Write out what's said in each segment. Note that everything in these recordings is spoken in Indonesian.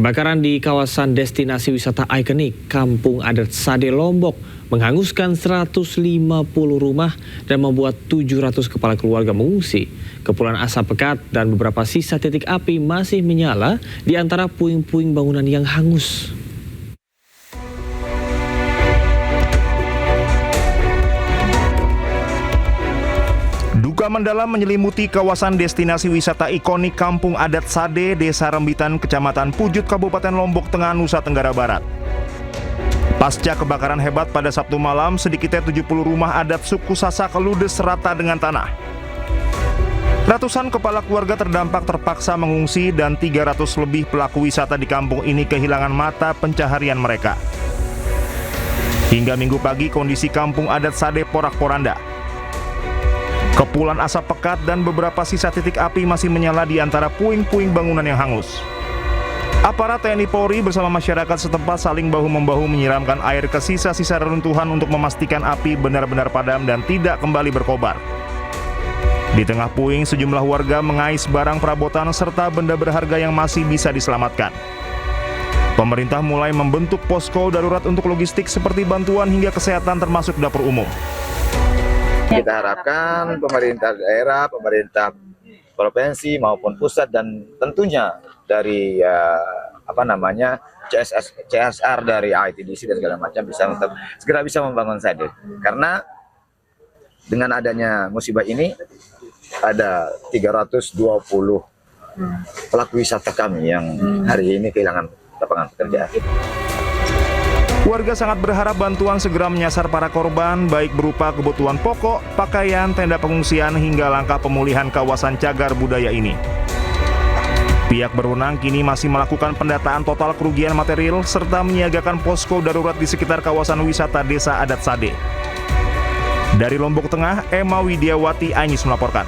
Kebakaran di kawasan destinasi wisata ikonik Kampung Adat Sade Lombok menghanguskan 150 rumah dan membuat 700 kepala keluarga mengungsi. Kepulan asap pekat dan beberapa sisa titik api masih menyala di antara puing-puing bangunan yang hangus. Duka mendalam menyelimuti kawasan destinasi wisata ikonik Kampung Adat Sade, Desa Rembitan, Kecamatan Pujut, Kabupaten Lombok Tengah, Nusa Tenggara Barat. Pasca kebakaran hebat pada Sabtu malam, sedikitnya 70 rumah adat suku Sasak ludes rata dengan tanah. Ratusan kepala keluarga terdampak terpaksa mengungsi dan 300 lebih pelaku wisata di kampung ini kehilangan mata pencaharian mereka. Hingga Minggu pagi kondisi Kampung Adat Sade porak-poranda. Kepulan asap pekat dan beberapa sisa titik api masih menyala di antara puing-puing bangunan yang hangus. Aparat TNI Polri bersama masyarakat setempat saling bahu-membahu menyiramkan air ke sisa-sisa reruntuhan untuk memastikan api benar-benar padam dan tidak kembali berkobar. Di tengah puing, sejumlah warga mengais barang perabotan serta benda berharga yang masih bisa diselamatkan. Pemerintah mulai membentuk posko darurat untuk logistik seperti bantuan hingga kesehatan termasuk dapur umum. Kita harapkan pemerintah daerah, pemerintah provinsi maupun pusat dan tentunya dari CSR dari ITDC dan segala macam segera bisa membangun Sade. Karena dengan adanya musibah ini ada 320 pelaku wisata kami yang hari ini kehilangan lapangan pekerjaan. Warga sangat berharap bantuan segera menyasar para korban, baik berupa kebutuhan pokok, pakaian, tenda pengungsian, hingga langkah pemulihan kawasan cagar budaya ini. Pihak berwenang kini masih melakukan pendataan total kerugian material serta menyiagakan posko darurat di sekitar kawasan wisata Desa Adat Sade. Dari Lombok Tengah, Emma Widiawati Anyis melaporkan.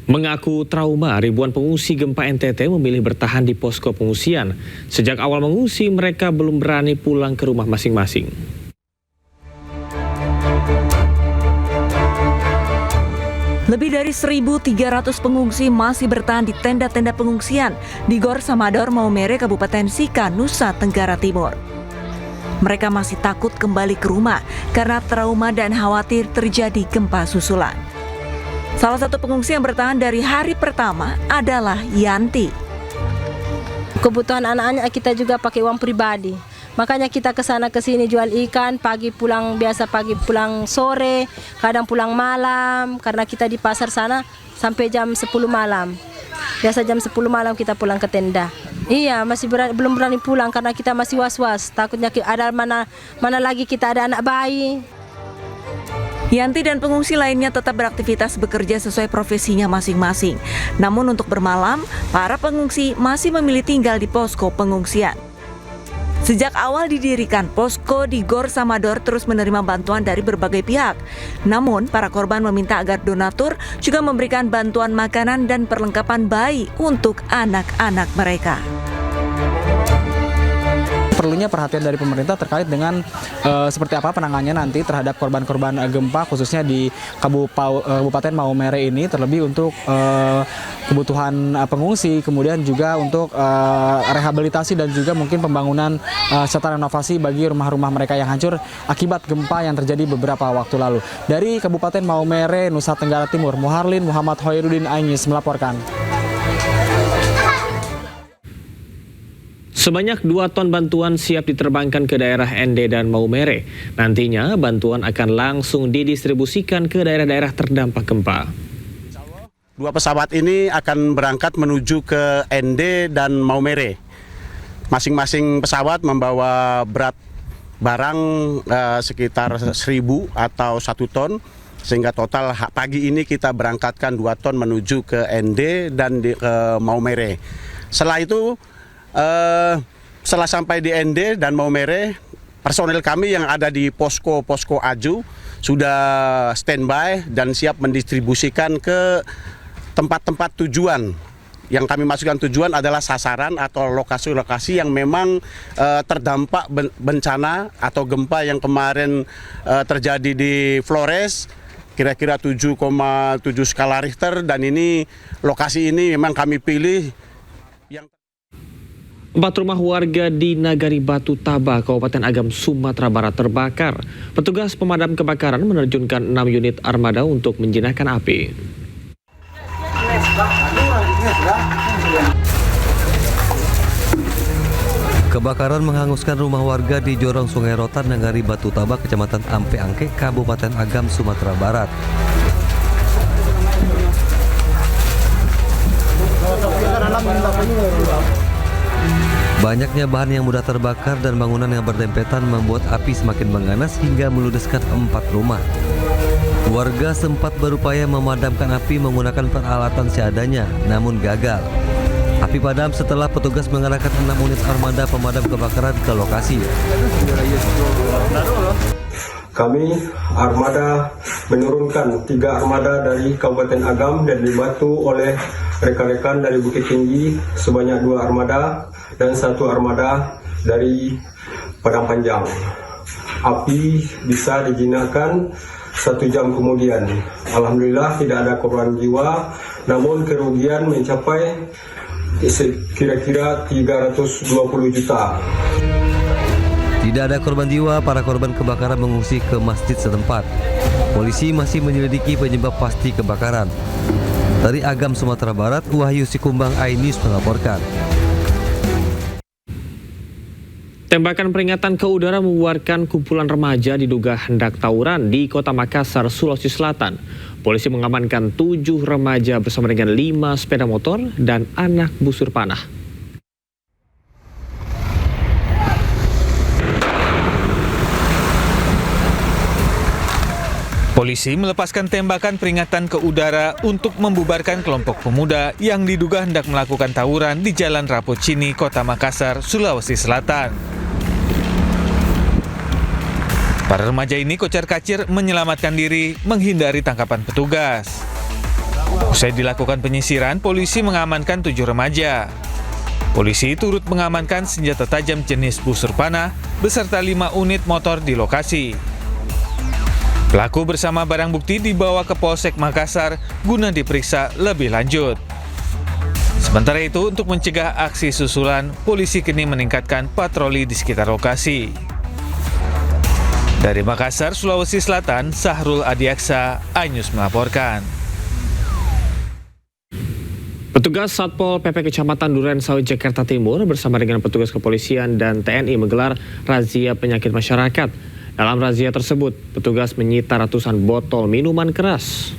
Mengaku trauma, ribuan pengungsi gempa NTT memilih bertahan di posko pengungsian. Sejak awal mengungsi, mereka belum berani pulang ke rumah masing-masing. Lebih dari 1.300 pengungsi masih bertahan di tenda-tenda pengungsian di Gor Samador, Maumere, Kabupaten Sika, Nusa Tenggara Timur. Mereka masih takut kembali ke rumah karena trauma dan khawatir terjadi gempa susulan. Salah satu pengungsi yang bertahan dari hari pertama adalah Yanti. Kebutuhan anak-anak kita juga pakai uang pribadi. Makanya kita ke sana ke sini jual ikan, pagi pulang pulang sore, kadang pulang malam karena kita di pasar sana sampai jam 10 malam. Biasa jam 10 malam kita pulang ke tenda. Iya, belum berani pulang karena kita masih was-was, takutnya ada mana lagi kita ada anak bayi. Yanti dan pengungsi lainnya tetap beraktivitas bekerja sesuai profesinya masing-masing. Namun untuk bermalam, para pengungsi masih memilih tinggal di posko pengungsian. Sejak awal didirikan, posko di Gor Samador terus menerima bantuan dari berbagai pihak. Namun, para korban meminta agar donatur juga memberikan bantuan makanan dan perlengkapan bayi untuk anak-anak mereka. Perlunya perhatian dari pemerintah terkait dengan seperti apa penanganannya nanti terhadap korban-korban gempa khususnya di Kabupaten Maumere ini, terlebih untuk kebutuhan pengungsi, kemudian juga untuk rehabilitasi dan juga mungkin pembangunan serta renovasi bagi rumah-rumah mereka yang hancur akibat gempa yang terjadi beberapa waktu lalu. Dari Kabupaten Maumere, Nusa Tenggara Timur, Muharlin Muhammad Hoirudin Anyis melaporkan. Sebanyak 2 ton bantuan siap diterbangkan ke daerah ND dan Maumere. Nantinya bantuan akan langsung didistribusikan ke daerah-daerah terdampak gempa. 2 pesawat ini akan berangkat menuju ke ND dan Maumere. Masing-masing pesawat membawa berat barang sekitar 1.000 atau 1 ton. Sehingga total pagi ini kita berangkatkan 2 ton menuju ke ND dan ke Maumere. Setelah itu, setelah sampai di ND dan Maumere, personel kami yang ada di posko Aju sudah standby dan siap mendistribusikan ke tempat-tempat tujuan. Yang kami masukkan tujuan adalah sasaran atau lokasi-lokasi yang memang terdampak bencana atau gempa yang kemarin terjadi di Flores, kira-kira 7,7 skala Richter, dan ini lokasi ini memang kami pilih yang 4 rumah warga di Nagari Batu Taba, Kabupaten Agam, Sumatera Barat terbakar. Petugas pemadam kebakaran menerjunkan 6 unit armada untuk menjinakkan api. Kebakaran menghanguskan rumah warga di Jorong Sungai Rotan, Nagari Batu Taba, Kecamatan Ampe Angke, Kabupaten Agam, Sumatera Barat. Banyaknya bahan yang mudah terbakar dan bangunan yang berdempetan membuat api semakin mengganas hingga meludeskan 4 rumah. Warga sempat berupaya memadamkan api menggunakan peralatan seadanya, namun gagal. Api padam setelah petugas mengerahkan 6 unit armada pemadam kebakaran ke lokasi. Kami armada menurunkan 3 armada dari Kabupaten Agam dan dibantu oleh rekan-rekan dari Bukit Tinggi sebanyak 2 armada dan 1 armada dari Padang Panjang. Api bisa dijinakkan 1 jam kemudian. Alhamdulillah tidak ada korban jiwa, namun kerugian mencapai kira-kira 320 juta. Tidak ada korban jiwa, para korban kebakaran mengungsi ke masjid setempat. Polisi masih menyelidiki penyebab pasti kebakaran. Dari Agam, Sumatera Barat, Wahyu Sikumbang, iNews melaporkan. Tembakan peringatan ke udara membuarkan kumpulan remaja diduga hendak tawuran di Kota Makassar, Sulawesi Selatan. Polisi mengamankan 7 remaja bersama dengan 5 sepeda motor dan anak busur panah. Polisi melepaskan tembakan peringatan ke udara untuk membubarkan kelompok pemuda yang diduga hendak melakukan tawuran di Jalan Rapocini, Kota Makassar, Sulawesi Selatan. Para remaja ini kocar-kacir menyelamatkan diri menghindari tangkapan petugas. Usai dilakukan penyisiran, polisi mengamankan 7 remaja. Polisi turut mengamankan senjata tajam jenis busur panah beserta 5 unit motor di lokasi. Pelaku bersama barang bukti dibawa ke Polsek Makassar guna diperiksa lebih lanjut. Sementara itu, untuk mencegah aksi susulan, polisi kini meningkatkan patroli di sekitar lokasi. Dari Makassar, Sulawesi Selatan, Sahrul Adiaksa, iNews melaporkan. Petugas Satpol PP Kecamatan Durensawit, Jakarta Timur bersama dengan petugas kepolisian dan TNI menggelar razia penyakit masyarakat. Dalam razia tersebut, petugas menyita ratusan botol minuman keras.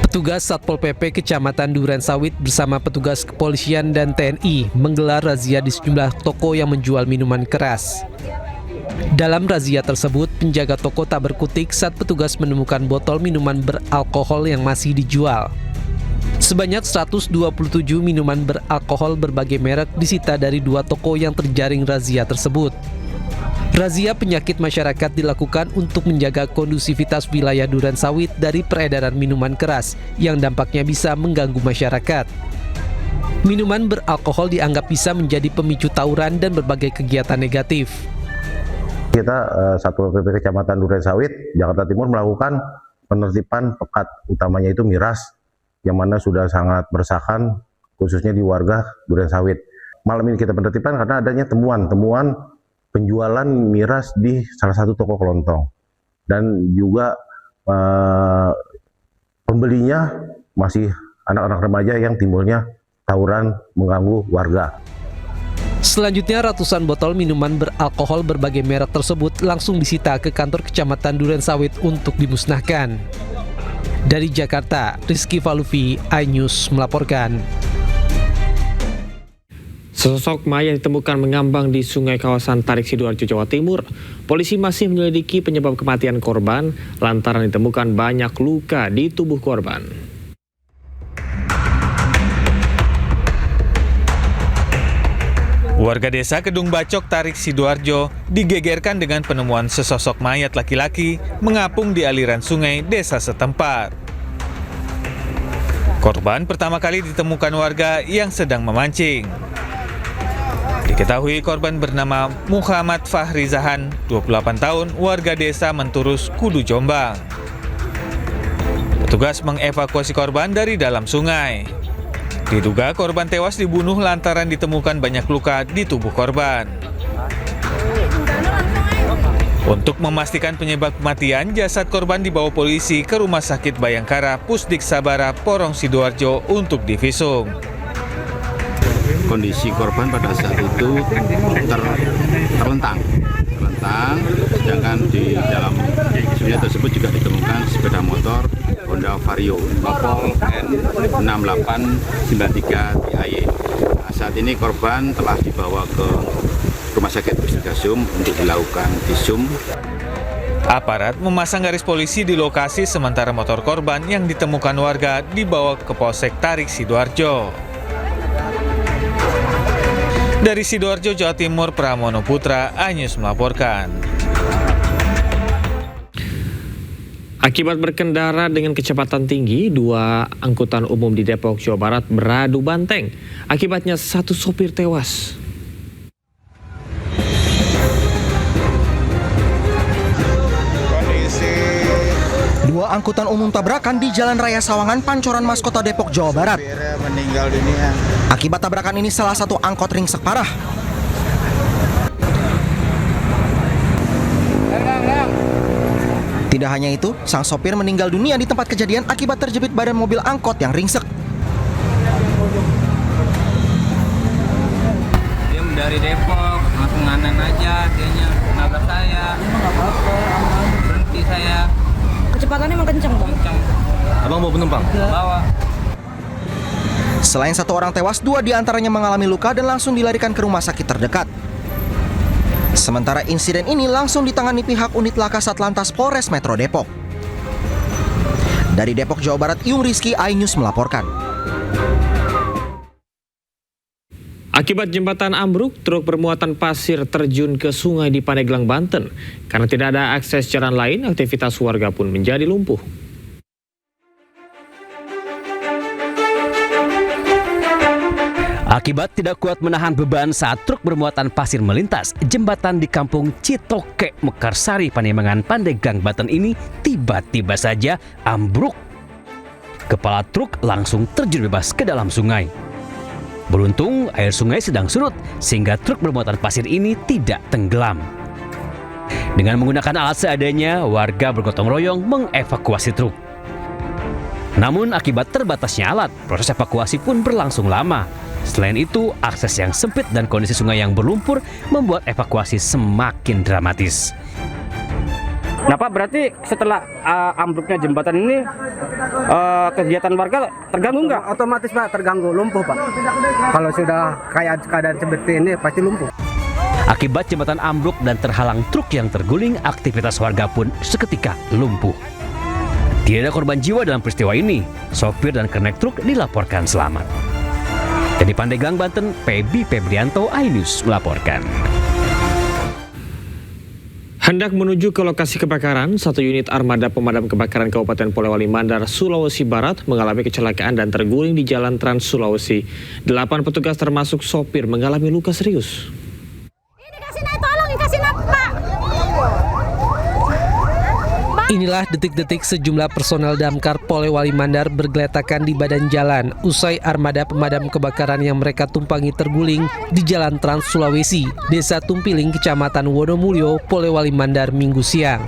Petugas Satpol PP Kecamatan Durensawit bersama petugas kepolisian dan TNI menggelar razia di sejumlah toko yang menjual minuman keras. Dalam razia tersebut, penjaga toko tak berkutik saat petugas menemukan botol minuman beralkohol yang masih dijual. Sebanyak 127 minuman beralkohol berbagai merek disita dari 2 toko yang terjaring razia tersebut. Razia penyakit masyarakat dilakukan untuk menjaga kondusivitas wilayah Durensawit dari peredaran minuman keras yang dampaknya bisa mengganggu masyarakat. Minuman beralkohol dianggap bisa menjadi pemicu tawuran dan berbagai kegiatan negatif. Kita Satpol PP Kecamatan Durensawit, Jakarta Timur melakukan penertiban pekat, utamanya itu miras, yang mana sudah sangat meresahkan khususnya di warga Durensawit. Malam ini kita penertiban karena adanya temuan penjualan miras di salah satu toko kelontong, dan juga pembelinya masih anak-anak remaja yang timbulnya tawuran mengganggu warga. Selanjutnya, ratusan botol minuman beralkohol berbagai merek tersebut langsung disita ke kantor Kecamatan Durensawit untuk dimusnahkan. Dari Jakarta, Rizky Falufi, iNews melaporkan. Sesosok mayat ditemukan mengambang di sungai kawasan Tarik Sidoarjo, Jawa Timur. Polisi masih menyelidiki penyebab kematian korban lantaran ditemukan banyak luka di tubuh korban. Warga desa Kedung Bacok, Tarik Sidoarjo digegerkan dengan penemuan sesosok mayat laki-laki mengapung di aliran sungai desa setempat. Korban pertama kali ditemukan warga yang sedang memancing. Diketahui korban bernama Muhammad Fahri Zahan, 28 tahun, warga desa Menturus, Kudu, Jombang. Petugas mengevakuasi korban dari dalam sungai. Diduga korban tewas dibunuh lantaran ditemukan banyak luka di tubuh korban. Untuk memastikan penyebab kematian, jasad korban dibawa polisi ke Rumah Sakit Bayangkara Pusdik Sabara Porong Sidoarjo untuk divisum. Kondisi korban pada saat itu terlentang, sedangkan di dalam sungai tersebut juga ditemukan sepeda motor Honda Vario Opel N6893 TIE. Nah, saat ini korban telah dibawa ke Rumah Sakit Pusdikasum untuk dilakukan visum. Aparat memasang garis polisi di lokasi sementara motor korban yang ditemukan warga dibawa ke Polsek Tarik Sidoarjo. Dari Sidoarjo, Jawa Timur, Pramono Putra, iNews melaporkan. Akibat berkendara dengan kecepatan tinggi, 2 angkutan umum di Depok, Jawa Barat beradu banteng. Akibatnya 1 sopir tewas. Dua angkutan umum tabrakan di Jalan Raya Sawangan, Pancoran Mas, Kota Depok, Jawa Barat. Meninggal dunia. Akibat tabrakan ini salah satu angkot ringsek parah. Tidak hanya itu, sang sopir meninggal dunia di tempat kejadian akibat terjepit badan mobil angkot yang ringsek. Dia dari Depok, langsung nganan aja, dianya nabrak saya. Berhenti saya. Kecepatannya emang kenceng, Bang? Kenceng. Abang bawa penumpang? Bawa. Selain 1 orang tewas, 2 diantaranya mengalami luka dan langsung dilarikan ke rumah sakit terdekat. Sementara insiden ini langsung ditangani pihak unit laka Satlantas Polres Metro Depok. Dari Depok, Jawa Barat, Yung Rizky, iNews melaporkan. Akibat jembatan ambruk, truk bermuatan pasir terjun ke sungai di Pandeglang, Banten. Karena tidak ada akses jalan lain, aktivitas warga pun menjadi lumpuh. Akibat tidak kuat menahan beban saat truk bermuatan pasir melintas, jembatan di kampung Citoke, Mekarsari, Panembahan, Pandeglang, Banten ini tiba-tiba saja ambruk. Kepala truk langsung terjun bebas ke dalam sungai. Beruntung air sungai sedang surut sehingga truk bermuatan pasir ini tidak tenggelam. Dengan menggunakan alat seadanya, warga bergotong royong mengevakuasi truk. Namun akibat terbatasnya alat, proses evakuasi pun berlangsung lama. Selain itu, akses yang sempit dan kondisi sungai yang berlumpur membuat evakuasi semakin dramatis. Nah Pak, berarti setelah ambruknya jembatan ini kegiatan warga terganggu nggak? Otomatis Pak, terganggu, lumpuh Pak. Kalau sudah kayak keadaan seperti ini pasti lumpuh. Akibat jembatan ambruk dan terhalang truk yang terguling, aktivitas warga pun seketika lumpuh. Tidak ada korban jiwa dalam peristiwa ini. Sopir dan kernet truk dilaporkan selamat. Dari Pandeglang, Banten, Pebi Febrianto, iNews melaporkan. Hendak menuju ke lokasi kebakaran, 1 unit armada pemadam kebakaran Kabupaten Polewali Mandar, Sulawesi Barat mengalami kecelakaan dan terguling di Jalan Trans Sulawesi. 8 petugas termasuk sopir mengalami luka serius. Inilah detik-detik sejumlah personel damkar Polewali Mandar bergeletakan di badan jalan usai armada pemadam kebakaran yang mereka tumpangi terguling di Jalan Trans Sulawesi, Desa Tumpiling, Kecamatan Wonomulyo, Polewali Mandar, Minggu siang.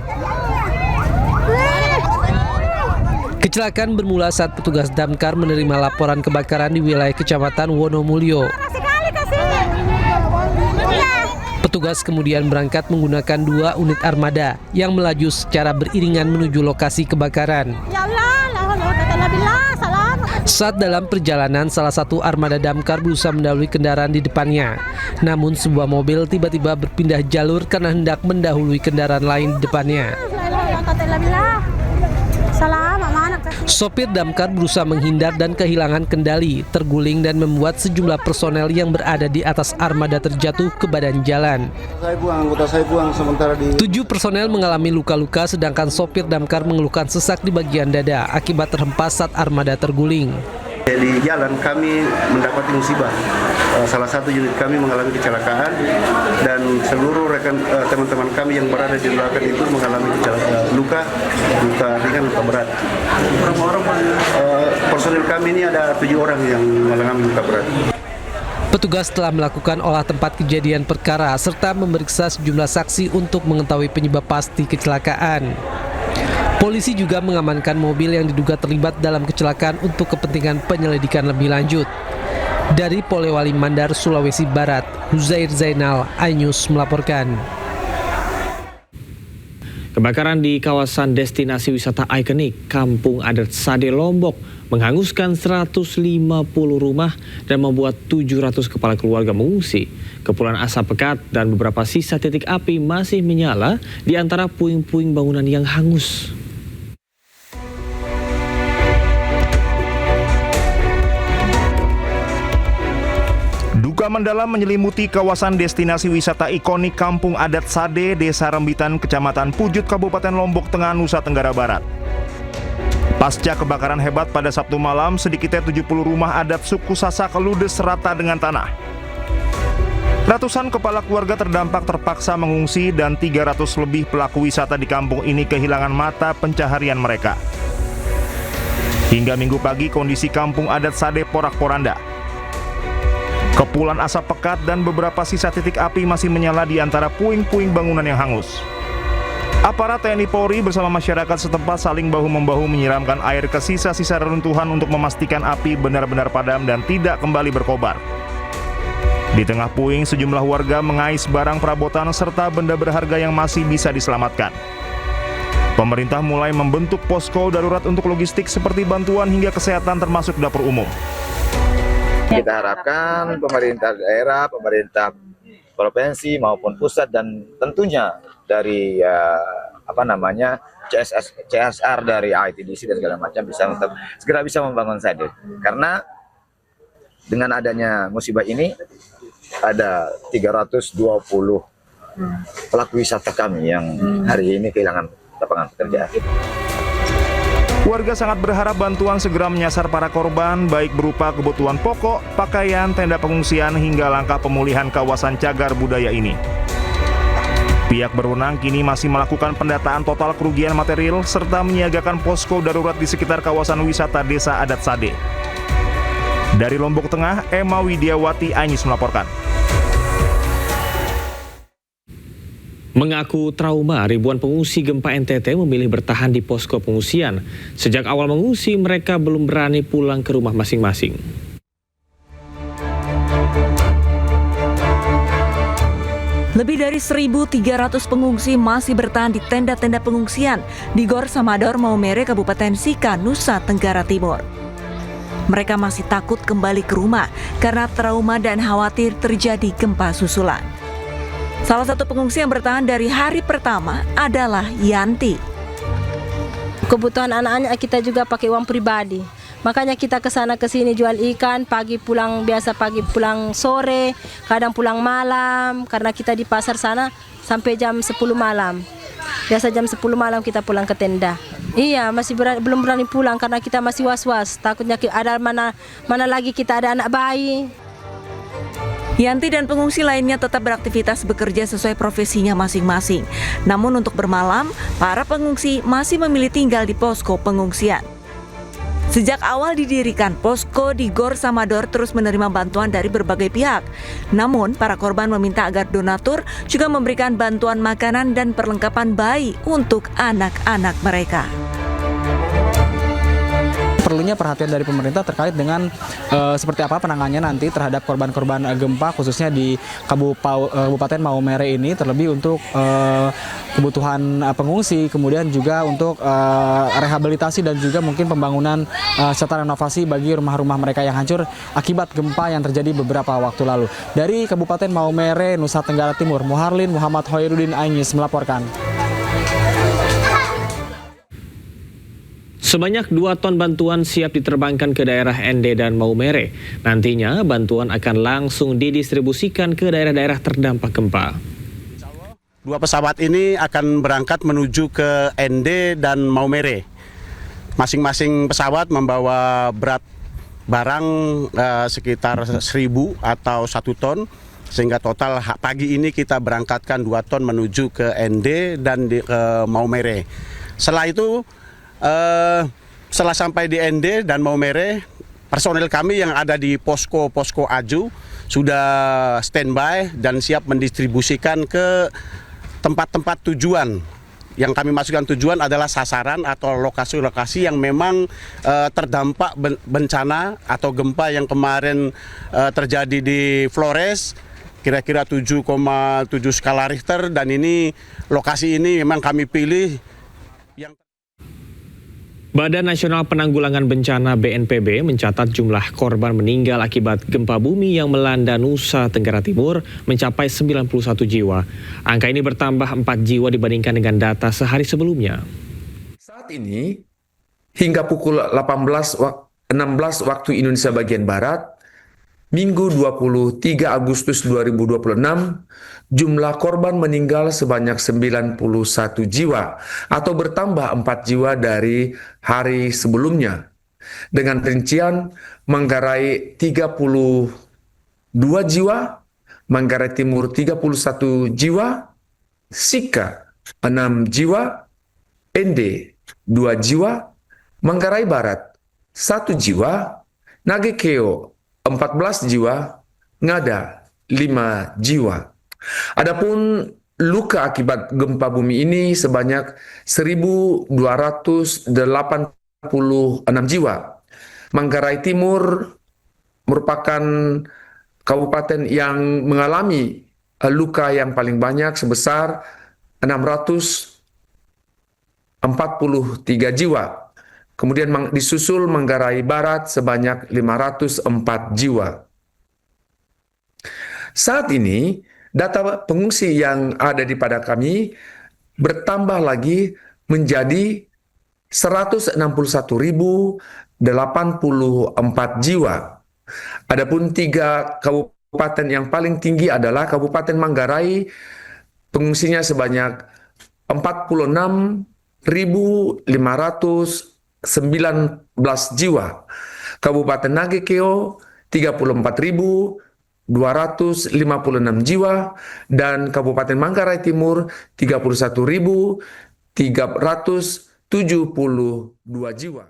Kecelakaan bermula saat petugas damkar menerima laporan kebakaran di wilayah Kecamatan Wonomulyo. Petugas kemudian berangkat menggunakan 2 unit armada yang melaju secara beriringan menuju lokasi kebakaran. Saat dalam perjalanan, salah satu armada damkar berusaha mendahului kendaraan di depannya. Namun sebuah mobil tiba-tiba berpindah jalur karena hendak mendahului kendaraan lain di depannya. Sopir damkar berusaha menghindar dan kehilangan kendali, terguling dan membuat sejumlah personel yang berada di atas armada terjatuh ke badan jalan. 7 personel mengalami luka-luka sedangkan sopir damkar mengeluhkan sesak di bagian dada akibat terhempas saat armada terguling. Di jalan kami mendapati musibah salah satu unit kami mengalami kecelakaan dan seluruh rekan teman-teman kami yang berada di belakang itu mengalami luka ringan, luka berat. Berapa orang personil kami ini ada 7 orang yang mengalami luka berat. Petugas telah melakukan olah tempat kejadian perkara serta memeriksa sejumlah saksi untuk mengetahui penyebab pasti kecelakaan. Polisi juga mengamankan mobil yang diduga terlibat dalam kecelakaan untuk kepentingan penyelidikan lebih lanjut. Dari Polewali Mandar, Sulawesi Barat, Huzair Zainal, iNews melaporkan. Kebakaran di kawasan destinasi wisata ikonik Kampung Adat Sade Lombok menghanguskan 150 rumah dan membuat 700 kepala keluarga mengungsi. Kepulan asap pekat dan beberapa sisa titik api masih menyala di antara puing-puing bangunan yang hangus. Duka mendalam menyelimuti kawasan destinasi wisata ikonik Kampung Adat Sade, Desa Rembitan, Kecamatan Pujut, Kabupaten Lombok Tengah, Nusa Tenggara Barat. Pasca kebakaran hebat pada Sabtu malam, sedikitnya 70 rumah adat suku Sasak ludes rata dengan tanah. Ratusan kepala keluarga terdampak terpaksa mengungsi dan 300 lebih pelaku wisata di kampung ini kehilangan mata pencaharian mereka. Hingga Minggu pagi, kondisi Kampung Adat Sade porak-poranda. Kepulan asap pekat dan beberapa sisa titik api masih menyala di antara puing-puing bangunan yang hangus. Aparat TNI Polri bersama masyarakat setempat saling bahu-membahu menyiramkan air ke sisa-sisa reruntuhan untuk memastikan api benar-benar padam dan tidak kembali berkobar. Di tengah puing, sejumlah warga mengais barang perabotan serta benda berharga yang masih bisa diselamatkan. Pemerintah mulai membentuk posko darurat untuk logistik seperti bantuan hingga kesehatan termasuk dapur umum. Kita harapkan pemerintah daerah, pemerintah provinsi maupun pusat dan tentunya dari CSR dari ITDC dan segala macam segera bisa membangun Sade. Karena dengan adanya musibah ini ada 320 pelaku wisata kami yang hari ini kehilangan lapangan pekerjaan. Warga sangat berharap bantuan segera menyasar para korban, baik berupa kebutuhan pokok, pakaian, tenda pengungsian, hingga langkah pemulihan kawasan cagar budaya ini. Pihak berwenang kini masih melakukan pendataan total kerugian material serta menyiagakan posko darurat di sekitar kawasan wisata Desa Adat Sade. Dari Lombok Tengah, Emma Widiawati, iNews melaporkan. Mengaku trauma, ribuan pengungsi gempa NTT memilih bertahan di posko pengungsian. Sejak awal mengungsi, mereka belum berani pulang ke rumah masing-masing. Lebih dari 1.300 pengungsi masih bertahan di tenda-tenda pengungsian di Gor Samador, Maumere, Kabupaten Sika, Nusa Tenggara Timur. Mereka masih takut kembali ke rumah karena trauma dan khawatir terjadi gempa susulan. Salah satu pengungsi yang bertahan dari hari pertama adalah Yanti. Kebutuhan anak-anak kita juga pakai uang pribadi. Makanya kita ke sana ke sini jual ikan, pagi pulang pulang sore, kadang pulang malam karena kita di pasar sana sampai jam 10 malam. Biasa jam 10 malam kita pulang ke tenda. Iya, belum berani pulang karena kita masih was-was, takutnya ada mana lagi kita ada anak bayi. Yanti dan pengungsi lainnya tetap beraktivitas bekerja sesuai profesinya masing-masing. Namun untuk bermalam, para pengungsi masih memilih tinggal di posko pengungsian. Sejak awal didirikan, posko di Gor Samador terus menerima bantuan dari berbagai pihak. Namun, para korban meminta agar donatur juga memberikan bantuan makanan dan perlengkapan bayi untuk anak-anak mereka. Perlunya perhatian dari pemerintah terkait dengan seperti apa penanganannya nanti terhadap korban-korban gempa khususnya di Kabupaten Maumere ini, terlebih untuk kebutuhan pengungsi, kemudian juga untuk rehabilitasi dan juga mungkin pembangunan serta renovasi bagi rumah-rumah mereka yang hancur akibat gempa yang terjadi beberapa waktu lalu. Dari Kabupaten Maumere, Nusa Tenggara Timur, Muharlin Muhammad Hoirudin, iNews melaporkan. Sebanyak 2 ton bantuan siap diterbangkan ke daerah ND dan Maumere. Nantinya bantuan akan langsung didistribusikan ke daerah-daerah terdampak gempa. 2 pesawat ini akan berangkat menuju ke ND dan Maumere. Masing-masing pesawat membawa berat barang sekitar 1.000 atau 1 ton, sehingga total pagi ini kita berangkatkan 2 ton menuju ke ND dan ke Maumere. Setelah itu, setelah sampai di ND dan Maumere, personel kami yang ada di posko Aju sudah standby dan siap mendistribusikan ke tempat-tempat tujuan. Yang kami masukkan tujuan adalah sasaran atau lokasi-lokasi yang memang terdampak bencana atau gempa yang kemarin terjadi di Flores, kira-kira 7,7 skala Richter, dan ini lokasi ini memang kami pilih. Badan Nasional Penanggulangan Bencana BNPB mencatat jumlah korban meninggal akibat gempa bumi yang melanda Nusa Tenggara Timur mencapai 91 jiwa. Angka ini bertambah 4 jiwa dibandingkan dengan data sehari sebelumnya. Saat ini, hingga pukul 16 waktu Indonesia bagian Barat, Minggu 23 Agustus 2026, jumlah korban meninggal sebanyak 91 jiwa atau bertambah 4 jiwa dari hari sebelumnya. Dengan rincian Manggarai 32 jiwa, Manggarai Timur 31 jiwa, Sika 6 jiwa, ND 2 jiwa, Manggarai Barat 1 jiwa, Nagekeo 14 jiwa, Ngada 5 jiwa. Adapun luka akibat gempa bumi ini sebanyak 1.286 jiwa. Manggarai Timur merupakan kabupaten yang mengalami luka yang paling banyak sebesar 643 jiwa. Kemudian disusul Manggarai Barat sebanyak 504 jiwa. Saat ini, data pengungsi yang ada di pada kami bertambah lagi menjadi 161.084 jiwa. Adapun 3 kabupaten yang paling tinggi adalah Kabupaten Manggarai, pengungsinya sebanyak 46.519 jiwa. Kabupaten Nagekeo 34.256 jiwa dan Kabupaten Manggarai Timur 31.372 jiwa.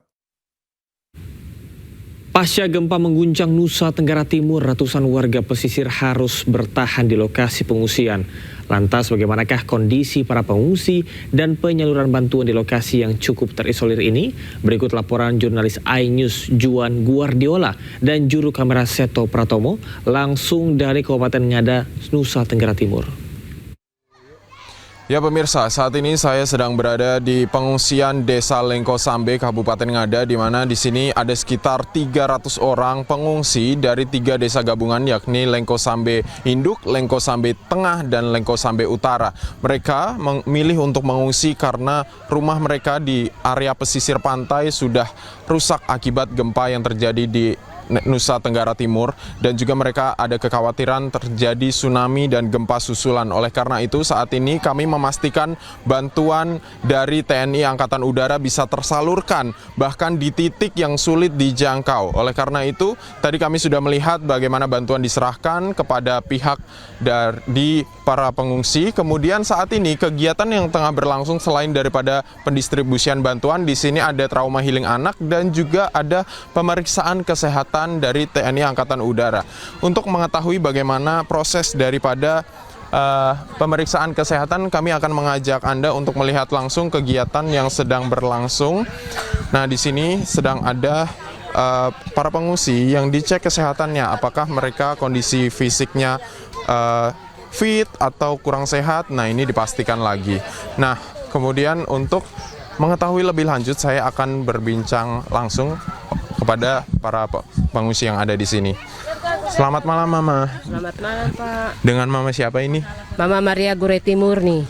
Pasca gempa mengguncang Nusa Tenggara Timur, ratusan warga pesisir harus bertahan di lokasi pengungsian. Lantas bagaimanakah kondisi para pengungsi dan penyaluran bantuan di lokasi yang cukup terisolir ini? Berikut laporan jurnalis iNews Juan Guardiola dan juru kamera Seto Pratomo langsung dari Kabupaten Ngada, Nusa Tenggara Timur. Ya pemirsa, saat ini saya sedang berada di pengungsian Desa Lengkosambe, Kabupaten Ngada, di mana di sini ada sekitar 300 orang pengungsi dari 3 desa gabungan, yakni Lengkosambe Induk, Lengkosambe Tengah, dan Lengkosambe Utara. Mereka memilih untuk mengungsi karena rumah mereka di area pesisir pantai sudah rusak akibat gempa yang terjadi di Nusa Tenggara Timur, dan juga mereka ada kekhawatiran terjadi tsunami dan gempa susulan. Oleh karena itu saat ini kami memastikan bantuan dari TNI Angkatan Udara bisa tersalurkan bahkan di titik yang sulit dijangkau. Oleh karena itu tadi kami sudah melihat bagaimana bantuan diserahkan kepada pihak dari para pengungsi. Kemudian saat ini kegiatan yang tengah berlangsung selain daripada pendistribusian bantuan, di sini ada trauma healing anak dan juga ada pemeriksaan kesehatan dari TNI Angkatan Udara. Untuk mengetahui bagaimana proses daripada pemeriksaan kesehatan, kami akan mengajak Anda untuk melihat langsung kegiatan yang sedang berlangsung. Nah, di sini sedang ada para pengungsi yang dicek kesehatannya, apakah mereka kondisi fisiknya fit atau kurang sehat. Nah, ini dipastikan lagi. Nah, kemudian untuk mengetahui lebih lanjut, saya akan berbincang langsung kepada para pengungsi yang ada di sini. Selamat malam, Mama. Selamat malam, Pak. Dengan Mama siapa ini? Mama Maria Gure Timur nih.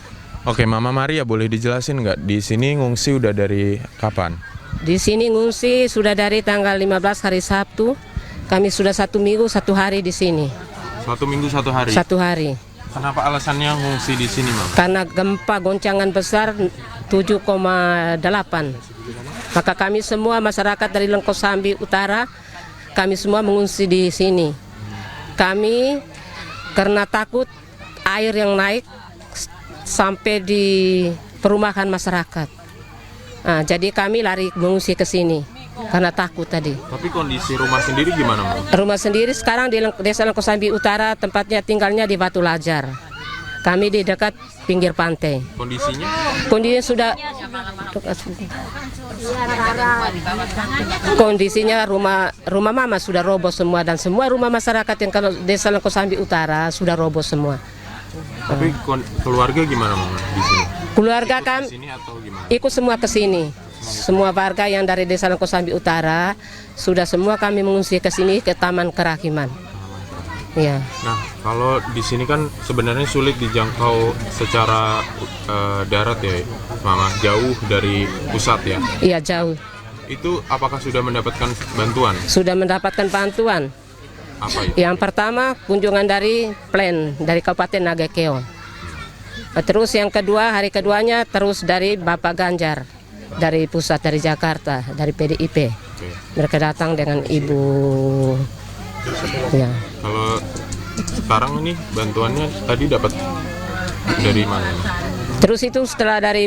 Oke, Mama Maria, boleh dijelasin nggak di sini ngungsi udah dari kapan? Di sini ngungsi sudah dari tanggal 15 hari Sabtu. Kami sudah 1 minggu 1 hari di sini. 1 minggu 1 hari? 1 hari. Kenapa alasannya ngungsi di sini, Mama? Karena gempa goncangan besar 7,8. Maka kami semua masyarakat dari Lengkosambe Utara, kami semua mengungsi di sini. Kami karena takut air yang naik sampai di perumahan masyarakat. Nah, jadi kami lari mengungsi ke sini karena takut tadi. Tapi kondisi rumah sendiri gimana, Mbak? Rumah sendiri sekarang di Desa Lengkosambi Utara, tempatnya tinggalnya di Batu Lajar. Kami di dekat pinggir pantai. Kondisinya? Kondisinya sudah rumah mama sudah roboh semua, dan semua rumah masyarakat yang kalau Desa Lengkosambi Utara sudah roboh semua. Tapi keluarga gimana, Mama, di sini? Keluarga kami ikut semua ke sini. Semua warga yang dari Desa Lengkosambi Utara sudah semua kami mengungsi ke sini, ke Taman Kerahiman. Ya. Nah, kalau di sini kan sebenarnya sulit dijangkau secara darat ya, Mama, jauh dari pusat ya? Iya, jauh. Itu apakah sudah mendapatkan bantuan? Sudah mendapatkan bantuan. Apa itu? Yang pertama kunjungan dari PLEN dari Kabupaten Nagakeo. Terus yang kedua, hari keduanya terus dari Bapak Ganjar dari pusat, dari Jakarta, dari PDIP. Mereka datang dengan Ibu. Ya. Kalau sekarang ini bantuannya tadi dapat dari mana? Terus itu setelah dari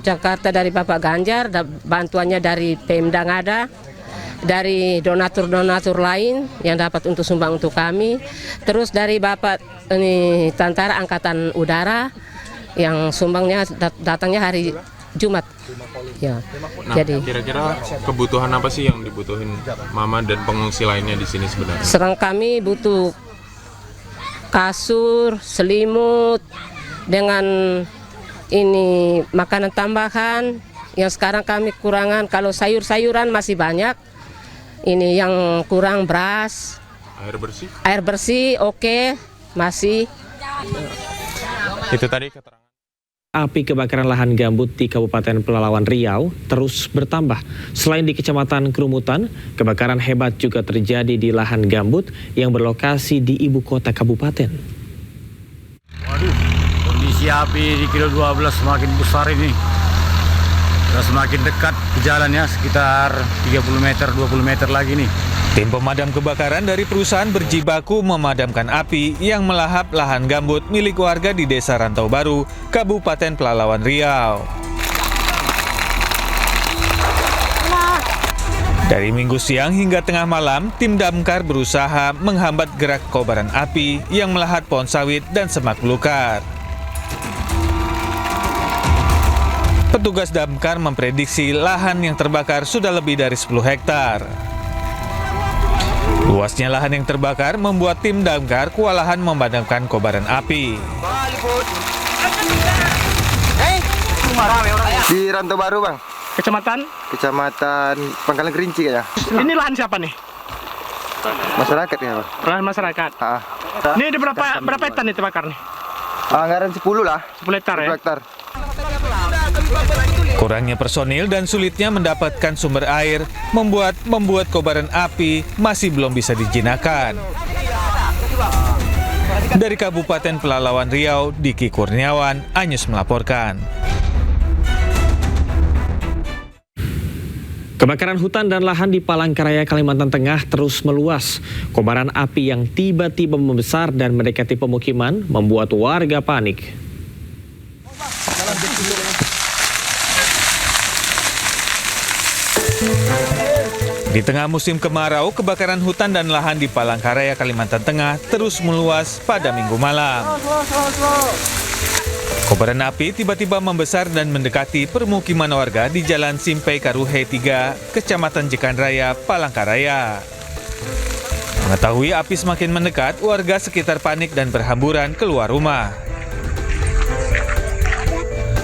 Jakarta dari Bapak Ganjar, bantuannya dari Pemda ada, dari donatur-donatur lain yang dapat untuk sumbang untuk kami. Terus dari Bapak ini Tentara Angkatan Udara yang sumbangnya datangnya hari Jumat. Ya. Nah, jadi kira-kira kebutuhan apa sih yang dibutuhin Mama dan pengungsi lainnya di sini sebenarnya? Serang kami butuh kasur, selimut, dengan ini makanan tambahan yang sekarang kami kurangan. Kalau sayur-sayuran masih banyak. Ini yang kurang beras. Air bersih? Air bersih oke, masih. Itu tadi keterangan. Api kebakaran lahan gambut di Kabupaten Pelalawan Riau terus bertambah. Selain di Kecamatan Kerumutan, kebakaran hebat juga terjadi di lahan gambut yang berlokasi di ibu kota kabupaten. Waduh, kondisi api di kilo 12 semakin besar ini. Sudah semakin dekat ke jalannya, sekitar 30 meter, 20 meter lagi nih. Tim pemadam kebakaran dari perusahaan berjibaku memadamkan api yang melahap lahan gambut milik warga di Desa Rantau Baru, Kabupaten Pelalawan Riau. Dari Minggu siang hingga tengah malam, tim damkar berusaha menghambat gerak kobaran api yang melahap pohon sawit dan semak belukar. Petugas damkar memprediksi lahan yang terbakar sudah lebih dari 10 hektar. Luasnya lahan yang terbakar membuat tim damkar kewalahan memadamkan kobaran api. Di Rantau Baru, Bang. Kecamatan Pangkalan Kerinci kayaknya. Ini lahan siapa nih? Masyarakat ya, Bang. Lahan masyarakat. Ini ada berapa hektar nih terbakar nih? Anggaran 10 lah. 10 hektar ya? 10 hektar. Kurangnya personil dan sulitnya mendapatkan sumber air membuat kobaran api masih belum bisa dijinakan. Dari Kabupaten Pelalawan Riau, Diki Kurniawan, Anyus melaporkan. Kebakaran hutan dan lahan di Palangkaraya, Kalimantan Tengah terus meluas. Kobaran api yang tiba-tiba membesar dan mendekati pemukiman membuat warga panik. Di tengah musim kemarau, kebakaran hutan dan lahan di Palangkaraya, Kalimantan Tengah terus meluas pada Minggu malam. Kobaran api tiba-tiba membesar dan mendekati permukiman warga di Jalan Simpei Karuhe 3, Kecamatan Jekan Raya, Palangkaraya. Mengetahui api semakin mendekat, warga sekitar panik dan berhamburan keluar rumah.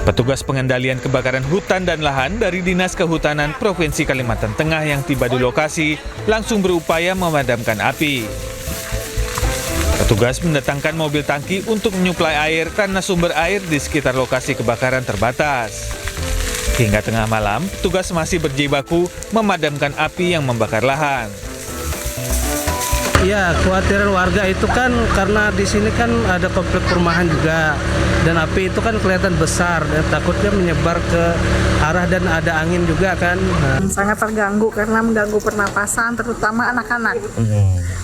Petugas pengendalian kebakaran hutan dan lahan dari Dinas Kehutanan Provinsi Kalimantan Tengah yang tiba di lokasi langsung berupaya memadamkan api. Petugas mendatangkan mobil tangki untuk menyuplai air karena sumber air di sekitar lokasi kebakaran terbatas. Hingga tengah malam, petugas masih berjibaku memadamkan api yang membakar lahan. Ya, kekhawatiran warga itu kan karena di sini kan ada komplek perumahan juga dan api itu kan kelihatan besar dan takutnya menyebar ke arah dan ada angin juga kan. Sangat terganggu karena mengganggu pernapasan terutama anak-anak.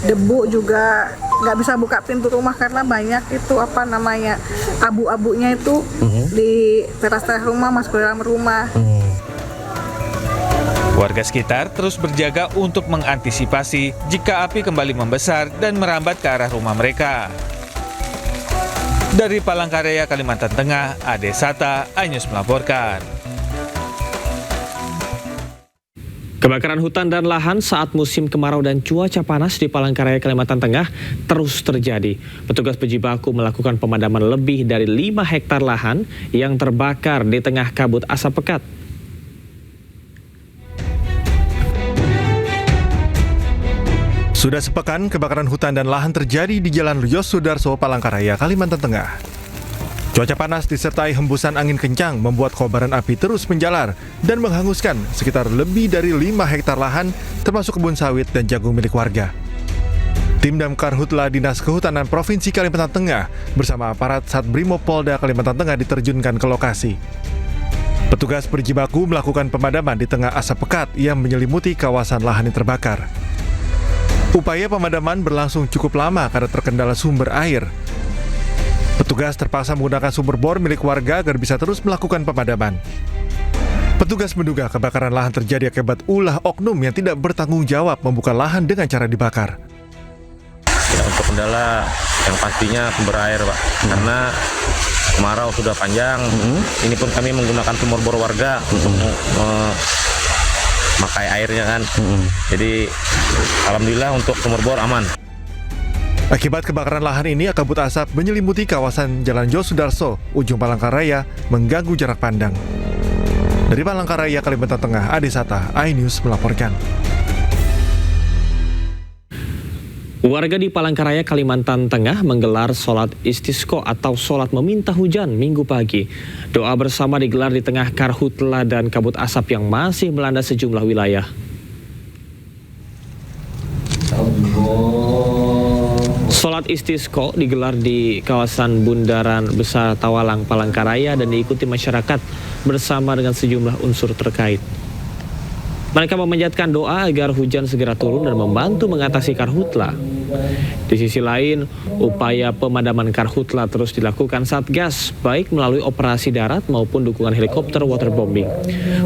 Debu juga nggak bisa buka pintu rumah karena banyak itu abu-abunya itu di teras-teras rumah masuk ke dalam rumah. Warga sekitar terus berjaga untuk mengantisipasi jika api kembali membesar dan merambat ke arah rumah mereka. Dari Palangkaraya, Kalimantan Tengah, Ade Sata, iNews melaporkan. Kebakaran hutan dan lahan saat musim kemarau dan cuaca panas di Palangkaraya, Kalimantan Tengah terus terjadi. Petugas Pejibaku melakukan pemadaman lebih dari 5 hektar lahan yang terbakar di tengah kabut asap pekat. Sudah sepekan, kebakaran hutan dan lahan terjadi di Jalan Yosudarso, Palangkaraya, Kalimantan Tengah. Cuaca panas disertai hembusan angin kencang membuat kobaran api terus menjalar dan menghanguskan sekitar lebih dari 5 hektar lahan, termasuk kebun sawit dan jagung milik warga. Tim Damkar Hutla Dinas Kehutanan Provinsi Kalimantan Tengah bersama aparat Satbrimob Polda Kalimantan Tengah diterjunkan ke lokasi. Petugas Perjibaku melakukan pemadaman di tengah asap pekat yang menyelimuti kawasan lahan yang terbakar. Upaya pemadaman berlangsung cukup lama karena terkendala sumber air. Petugas terpaksa menggunakan sumber bor milik warga agar bisa terus melakukan pemadaman. Petugas menduga kebakaran lahan terjadi akibat ulah oknum yang tidak bertanggung jawab membuka lahan dengan cara dibakar. Ya, untuk kendala yang pastinya sumber air, Pak. Karena kemarau sudah panjang. Ini pun kami menggunakan sumber bor warga untuk makai airnya kan. Jadi alhamdulillah untuk sumber bor aman. Akibat kebakaran lahan ini, kabut asap menyelimuti kawasan Jalan Yosudarso, ujung Palangkaraya, mengganggu jarak pandang. Dari Palangkaraya, Kalimantan Tengah, Ade Sata, iNews melaporkan. Warga di Palangkaraya, Kalimantan Tengah menggelar sholat istisqa atau sholat meminta hujan Minggu pagi. Doa bersama digelar di tengah karhutla dan kabut asap yang masih melanda sejumlah wilayah. Sholat istisqa digelar di kawasan Bundaran Besar Tawalang, Palangkaraya dan diikuti masyarakat bersama dengan sejumlah unsur terkait. Mereka memanjatkan doa agar hujan segera turun dan membantu mengatasi karhutla. Di sisi lain, upaya pemadaman karhutla terus dilakukan Satgas, baik melalui operasi darat maupun dukungan helikopter waterbombing.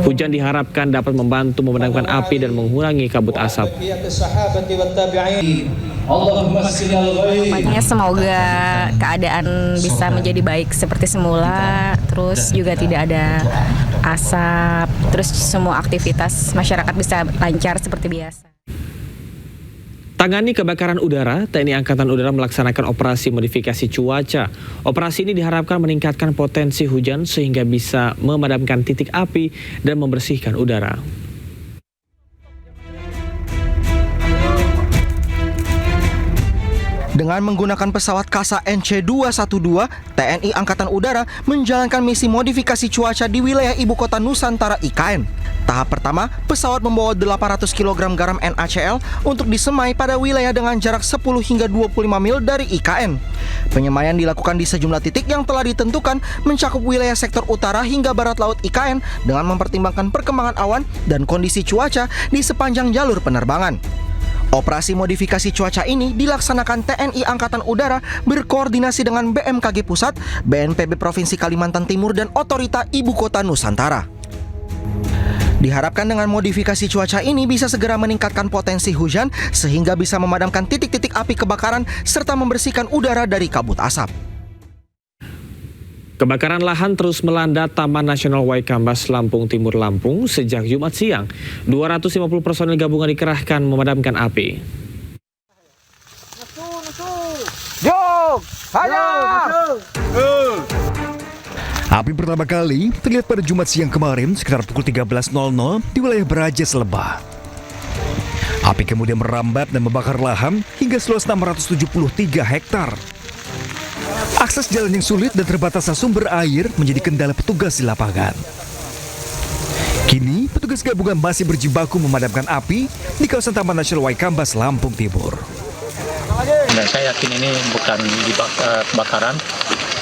Hujan diharapkan dapat membantu memadamkan api dan mengurangi kabut asap. Harapannya semoga keadaan bisa menjadi baik seperti semula, terus juga tidak ada asap, terus semua aktivitas masyarakat bisa lancar seperti biasa. Tangani kebakaran udara, TNI Angkatan Udara melaksanakan operasi modifikasi cuaca. Operasi ini diharapkan meningkatkan potensi hujan sehingga bisa memadamkan titik api dan membersihkan udara. Dengan menggunakan pesawat Kasa NC-212, TNI Angkatan Udara menjalankan misi modifikasi cuaca di wilayah Ibu Kota Nusantara IKN. Tahap pertama, pesawat membawa 800 kg garam NaCl untuk disemai pada wilayah dengan jarak 10 hingga 25 mil dari IKN. Penyemaian dilakukan di sejumlah titik yang telah ditentukan mencakup wilayah sektor utara hingga barat laut IKN dengan mempertimbangkan perkembangan awan dan kondisi cuaca di sepanjang jalur penerbangan. Operasi modifikasi cuaca ini dilaksanakan TNI Angkatan Udara berkoordinasi dengan BMKG Pusat, BNPB Provinsi Kalimantan Timur, dan Otorita Ibu Kota Nusantara. Diharapkan dengan modifikasi cuaca ini bisa segera meningkatkan potensi hujan sehingga bisa memadamkan titik-titik api kebakaran serta membersihkan udara dari kabut asap. Kebakaran lahan terus melanda Taman Nasional Waikambas, Lampung Timur, Lampung sejak Jumat siang. 250 personel gabungan dikerahkan memadamkan api. Api pertama kali terlihat pada Jumat siang kemarin sekitar pukul 13.00 di wilayah Brajes, Lebah. Api kemudian merambat dan membakar lahan hingga seluas 673 hektar. Akses jalan yang sulit dan terbatasnya sumber air menjadi kendala petugas di lapangan. Kini, petugas gabungan masih berjibaku memadamkan api di kawasan Taman Nasional Waikambas, Lampung Timur. Dan saya yakin ini bukan kebakaran,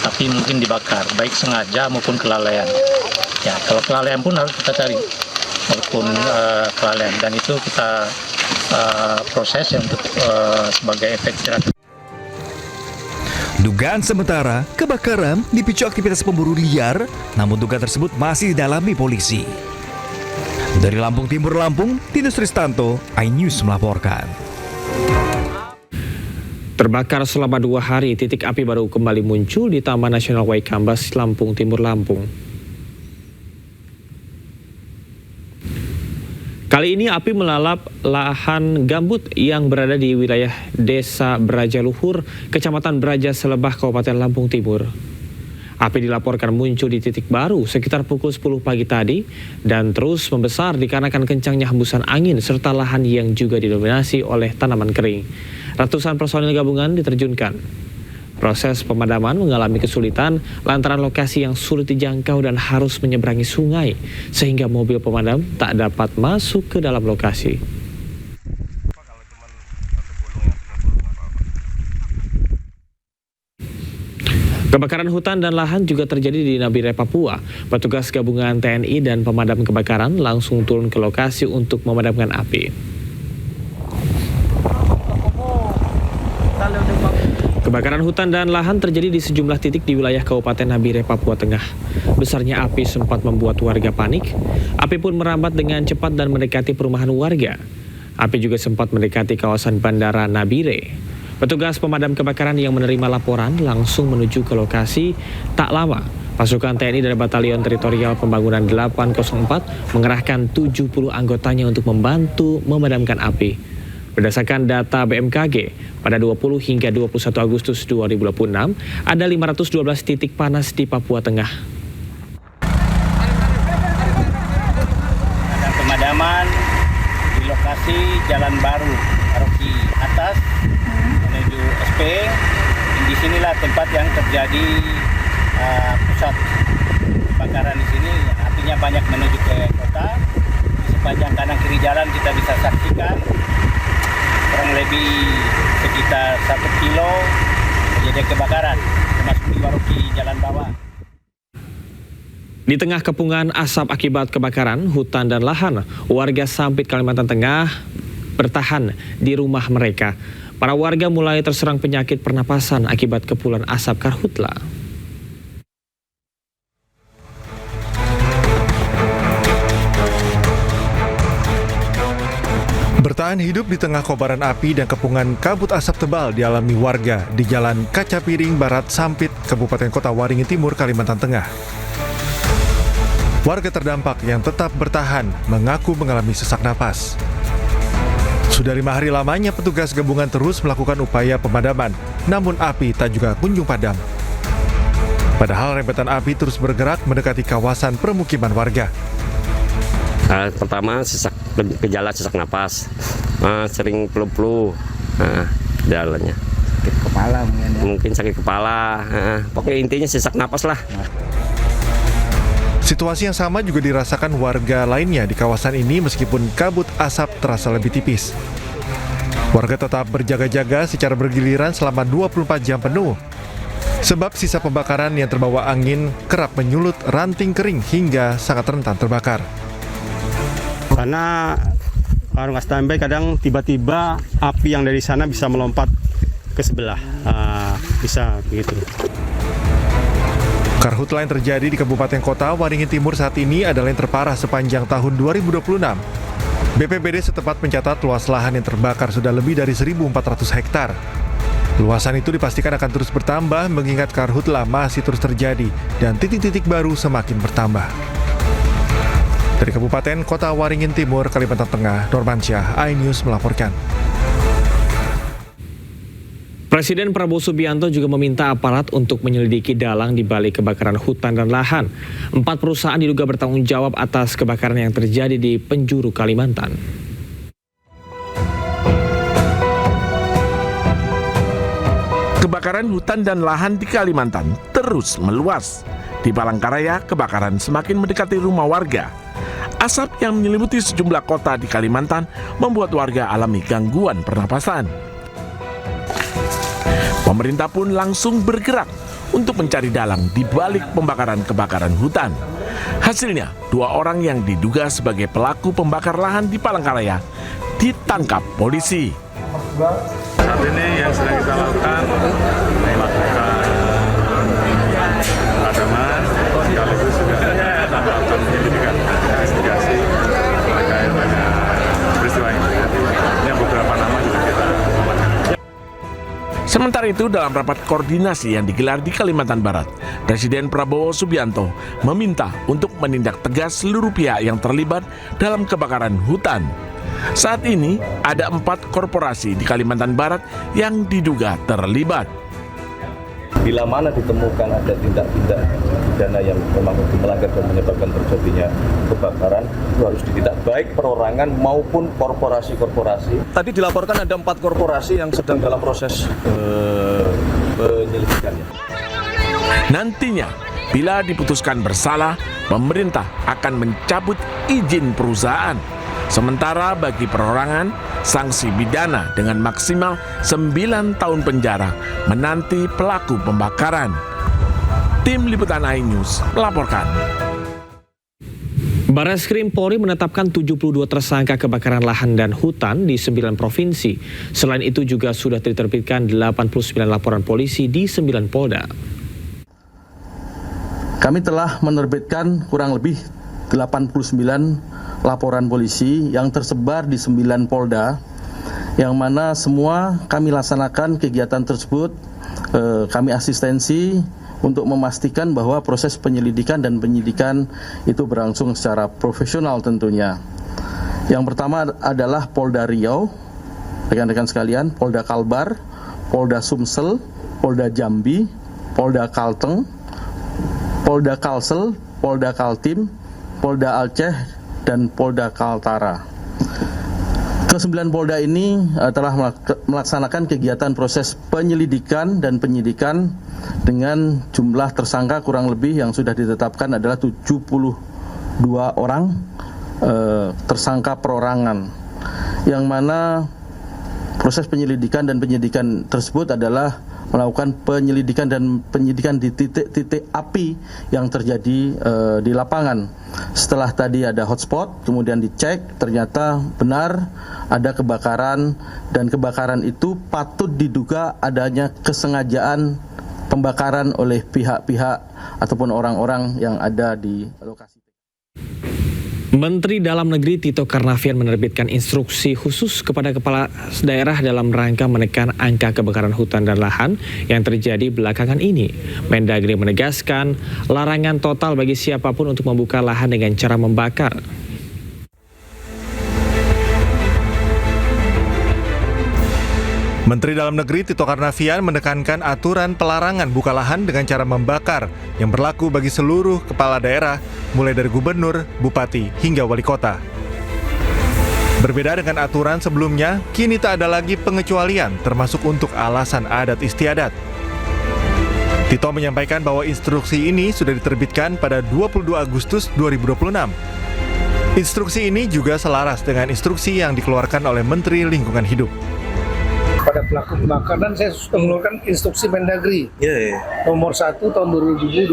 tapi mungkin dibakar, baik sengaja maupun kelalaian. Ya, kalau kelalaian pun harus kita cari, walaupun kelalaian, dan itu kita proses untuk sebagai efek jerak. Dugaan sementara, kebakaran dipicu aktivitas pemburu liar, namun dugaan tersebut masih didalami polisi. Dari Lampung Timur, Lampung, Tinus Ristanto, iNews melaporkan. Terbakar selama 2 hari, titik api baru kembali muncul di Taman Nasional Waikambas, Lampung Timur, Lampung. Kali ini api melalap lahan gambut yang berada di wilayah Desa Brajaluhur, Kecamatan Braja Selebah, Kabupaten Lampung Timur. Api dilaporkan muncul di titik baru sekitar pukul 10 pagi tadi dan terus membesar dikarenakan kencangnya hembusan angin serta lahan yang juga didominasi oleh tanaman kering. Ratusan personil gabungan diterjunkan. Proses pemadaman mengalami kesulitan lantaran lokasi yang sulit dijangkau dan harus menyeberangi sungai, sehingga mobil pemadam tak dapat masuk ke dalam lokasi. Kebakaran hutan dan lahan juga terjadi di Nabire, Papua. Petugas gabungan TNI dan pemadam kebakaran langsung turun ke lokasi untuk memadamkan api. Kebakaran hutan dan lahan terjadi di sejumlah titik di wilayah Kabupaten Nabire, Papua Tengah. Besarnya api sempat membuat warga panik. Api pun merambat dengan cepat dan mendekati perumahan warga. Api juga sempat mendekati kawasan Bandara Nabire. Petugas pemadam kebakaran yang menerima laporan langsung menuju ke lokasi. Tak lama, pasukan TNI dari Batalion Teritorial Pembangunan 804 mengerahkan 70 anggotanya untuk membantu memadamkan api. Berdasarkan data BMKG, pada 20 hingga 21 Agustus 2026, ada 512 titik panas di Papua Tengah. Ada pemadaman di lokasi Jalan Baru, Paroki Atas, menuju SP. Di sinilah tempat yang terjadi pusat kebakaran di sini. Apinya banyak menuju ke kota. Di sepanjang kanan kiri jalan kita bisa saksikan kurang lebih sekitar 1 kilo terjadi kebakaran, termasuk di Waruki Jalan Bawah. Di tengah kepungan asap akibat kebakaran hutan dan lahan, warga Sampit, Kalimantan Tengah bertahan di rumah mereka. Para warga mulai terserang penyakit pernapasan akibat kepulan asap karhutla. Bertahan hidup di tengah kobaran api dan kepungan kabut asap tebal dialami warga di Jalan Kaca Piring Barat Sampit, Kabupaten Kota Waringin Timur, Kalimantan Tengah. Warga terdampak yang tetap bertahan mengaku mengalami sesak napas. Sudah 5 hari lamanya petugas gabungan terus melakukan upaya pemadaman, namun api tak juga kunjung padam. Padahal rentetan api terus bergerak mendekati kawasan permukiman warga. Pertama gejala sesak napas, sering flu-flu, gejalanya. Sakit kepala mungkin sakit kepala, pokoknya intinya sesak napas lah. Situasi yang sama juga dirasakan warga lainnya di kawasan ini meskipun kabut asap terasa lebih tipis. Warga tetap berjaga-jaga secara bergiliran selama 24 jam penuh. Sebab sisa pembakaran yang terbawa angin kerap menyulut ranting kering hingga sangat rentan terbakar. Karena warung standby kadang tiba-tiba api yang dari sana bisa melompat ke sebelah, bisa begitu. Karhutla yang terjadi di Kabupaten Kota Waringin Timur saat ini adalah yang terparah sepanjang tahun 2026. BPBD setempat mencatat luas lahan yang terbakar sudah lebih dari 1.400 hektar. Luasan itu dipastikan akan terus bertambah mengingat karhutla masih terus terjadi dan titik-titik baru semakin bertambah. Dari Kabupaten Kota Waringin Timur, Kalimantan Tengah, Normansyah, iNews melaporkan. Presiden Prabowo Subianto juga meminta aparat untuk menyelidiki dalang di balik kebakaran hutan dan lahan. 4 perusahaan diduga bertanggung jawab atas kebakaran yang terjadi di penjuru Kalimantan. Kebakaran hutan dan lahan di Kalimantan terus meluas. Di Palangkaraya, kebakaran semakin mendekati rumah warga. Asap yang menyelimuti sejumlah kota di Kalimantan membuat warga alami gangguan pernapasan. Pemerintah pun langsung bergerak untuk mencari dalang di balik kebakaran hutan. Hasilnya, 2 orang yang diduga sebagai pelaku pembakar lahan di Palangkaraya ditangkap polisi. Saat ini yang sedang kita lakukan melakukan pemadaman sekaligus juga melakukan penyelidikan investigasi terkait dengan peristiwa ini. Ini beberapa nama juga kita amankan. Sementara itu, dalam rapat koordinasi yang digelar di Kalimantan Barat, Presiden Prabowo Subianto meminta untuk menindak tegas seluruh pihak yang terlibat dalam kebakaran hutan. Saat ini, ada 4 korporasi di Kalimantan Barat yang diduga terlibat. Bila mana ditemukan ada tindak-tindak pidana yang memang melanggar dan menyebabkan terjadinya kebakaran, itu harus ditindak baik perorangan maupun korporasi-korporasi. Tadi dilaporkan ada 4 korporasi yang sedang dalam proses penyelidikannya. Nantinya, bila diputuskan bersalah, pemerintah akan mencabut izin perusahaan. Sementara bagi perorangan, sanksi pidana dengan maksimal 9 tahun penjara menanti pelaku pembakaran. Tim Liputan iNews melaporkan. Barreskrim Polri menetapkan 72 tersangka kebakaran lahan dan hutan di 9 provinsi. Selain itu juga sudah diterbitkan 89 laporan polisi di 9 polda. Kami telah menerbitkan kurang lebih 89 laporan polisi yang tersebar di 9 polda, yang mana semua kami laksanakan kegiatan tersebut. Kami asistensi untuk memastikan bahwa proses penyelidikan dan penyidikan itu berlangsung secara profesional tentunya. Yang pertama adalah Polda Riau, rekan-rekan sekalian, Polda Kalbar, Polda Sumsel, Polda Jambi, Polda Kalteng, Polda Kalsel, Polda Kaltim, Polda Aceh, dan Polda Kaltara. Ke-9 polda ini telah melaksanakan kegiatan proses penyelidikan dan penyidikan dengan jumlah tersangka kurang lebih yang sudah ditetapkan adalah 72 orang tersangka perorangan, yang mana proses penyelidikan dan penyidikan tersebut adalah melakukan penyelidikan dan penyidikan di titik-titik api yang terjadi di lapangan. Setelah tadi ada hotspot, kemudian dicek, ternyata benar ada kebakaran, dan kebakaran itu patut diduga adanya kesengajaan pembakaran oleh pihak-pihak ataupun orang-orang yang ada di lokasi. Menteri Dalam Negeri Tito Karnavian menerbitkan instruksi khusus kepada kepala daerah dalam rangka menekan angka kebakaran hutan dan lahan yang terjadi belakangan ini. Mendagri menegaskan larangan total bagi siapapun untuk membuka lahan dengan cara membakar. Menteri Dalam Negeri Tito Karnavian menekankan aturan pelarangan buka lahan dengan cara membakar yang berlaku bagi seluruh kepala daerah, mulai dari gubernur, bupati, hingga wali kota. Berbeda dengan aturan sebelumnya, kini tak ada lagi pengecualian termasuk untuk alasan adat istiadat. Tito menyampaikan bahwa instruksi ini sudah diterbitkan pada 22 Agustus 2026. Instruksi ini juga selaras dengan instruksi yang dikeluarkan oleh Menteri Lingkungan Hidup. Pada pelaku pembakaran, saya sudah mengeluarkan instruksi Mendagri nomor 1 tahun 2026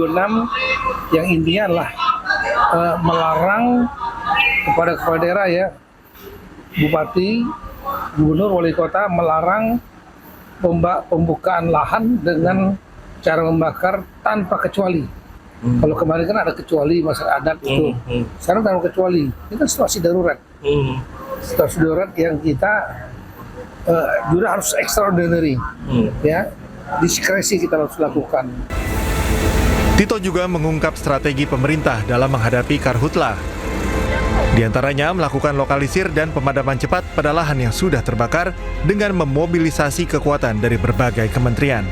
yang intinya adalah melarang kepada kepala daerah, ya, bupati, gubernur, wali kota, melarang pembukaan lahan dengan cara membakar tanpa kecuali. Kalau kemarin kan ada kecuali masalah adat itu, sekarang tanpa kecuali. Ini kan situasi darurat, situasi darurat yang kita juga harus extraordinary, ya, diskresi kita harus lakukan. Tito juga mengungkap strategi pemerintah dalam menghadapi karhutla. Di antaranya melakukan lokalisir dan pemadaman cepat pada lahan yang sudah terbakar dengan memobilisasi kekuatan dari berbagai kementerian.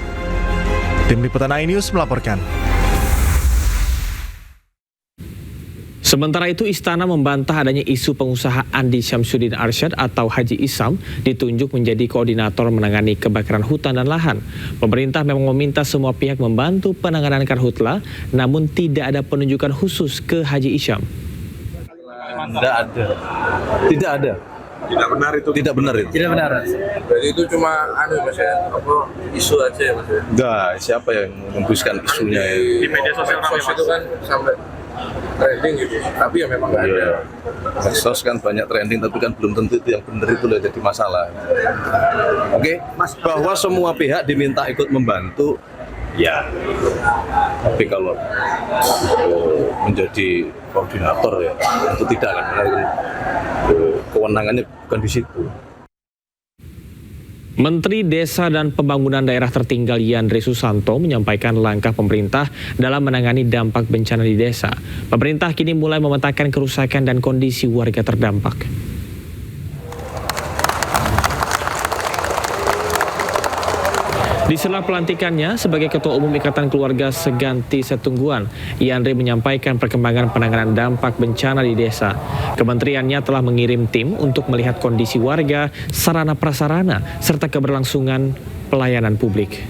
Tim Liputan iNews melaporkan. Sementara itu, Istana membantah adanya isu pengusaha Andi Syamsuddin Arsyad atau Haji Isam ditunjuk menjadi koordinator menangani kebakaran hutan dan lahan. Pemerintah memang meminta semua pihak membantu penanganan karhutla, namun tidak ada penunjukan khusus ke Haji Isam. Tidak ada. Tidak benar itu. Tidak benar itu. Tidak benar. Jadi itu cuma Mas ya, isu aja ya Mas ya. Enggak, siapa yang memutuskan isunya Di media sosial itu kan sampai trending gitu. Tapi ya memang nggak ada. Medsos kan banyak trending, tapi kan belum tentu itu yang benar itu lah jadi masalah. Oke, bahwa semua pihak diminta ikut membantu, ya. Tapi kalau menjadi koordinator ya, itu tidak kan. Kewenangannya bukan di situ. Menteri Desa dan Pembangunan Daerah Tertinggal Yandri Susanto menyampaikan langkah pemerintah dalam menangani dampak bencana di desa. Pemerintah kini mulai memetakan kerusakan dan kondisi warga terdampak. Di sela pelantikannya sebagai Ketua Umum Ikatan Keluarga Seganti Setungguan, Yandri menyampaikan perkembangan penanganan dampak bencana di desa. Kementeriannya telah mengirim tim untuk melihat kondisi warga, sarana prasarana, serta keberlangsungan pelayanan publik.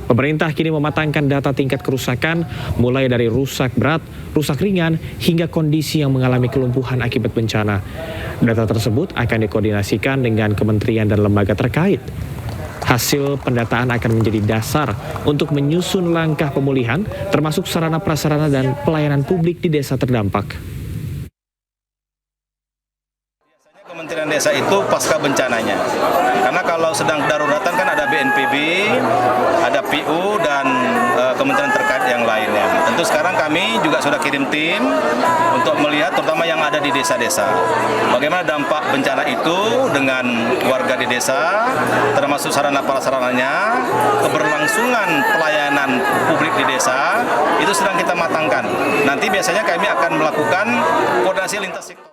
Pemerintah kini mematangkan data tingkat kerusakan, mulai dari rusak berat, rusak ringan, hingga kondisi yang mengalami kelumpuhan akibat bencana. Data tersebut akan dikoordinasikan dengan kementerian dan lembaga terkait. Hasil pendataan akan menjadi dasar untuk menyusun langkah pemulihan, termasuk sarana prasarana dan pelayanan publik di desa terdampak. Kementerian Desa itu pasca bencananya, karena kalau sedang daruratan kan ada BNPB, ada PU dan kementerian terkait yang lainnya. Tentu sekarang kami juga sudah kirim tim untuk melihat terutama yang ada di desa-desa, bagaimana dampak bencana itu dengan warga di desa, termasuk sarana prasarananya, keberlangsungan pelayanan publik di desa, itu sedang kita matangkan. Nanti biasanya kami akan melakukan koordinasi lintas sektor.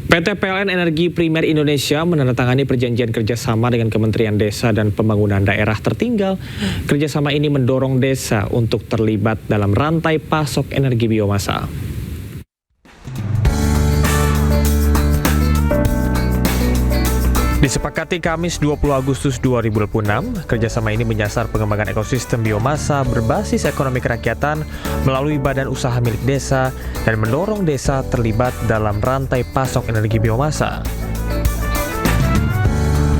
PT PLN Energi Primer Indonesia menandatangani perjanjian kerjasama dengan Kementerian Desa dan Pembangunan Daerah Tertinggal. Kerjasama ini mendorong desa untuk terlibat dalam rantai pasok energi biomasa. Disepakati Kamis 20 Agustus 2026, kerjasama ini menyasar pengembangan ekosistem biomasa berbasis ekonomi kerakyatan melalui badan usaha milik desa dan mendorong desa terlibat dalam rantai pasok energi biomasa.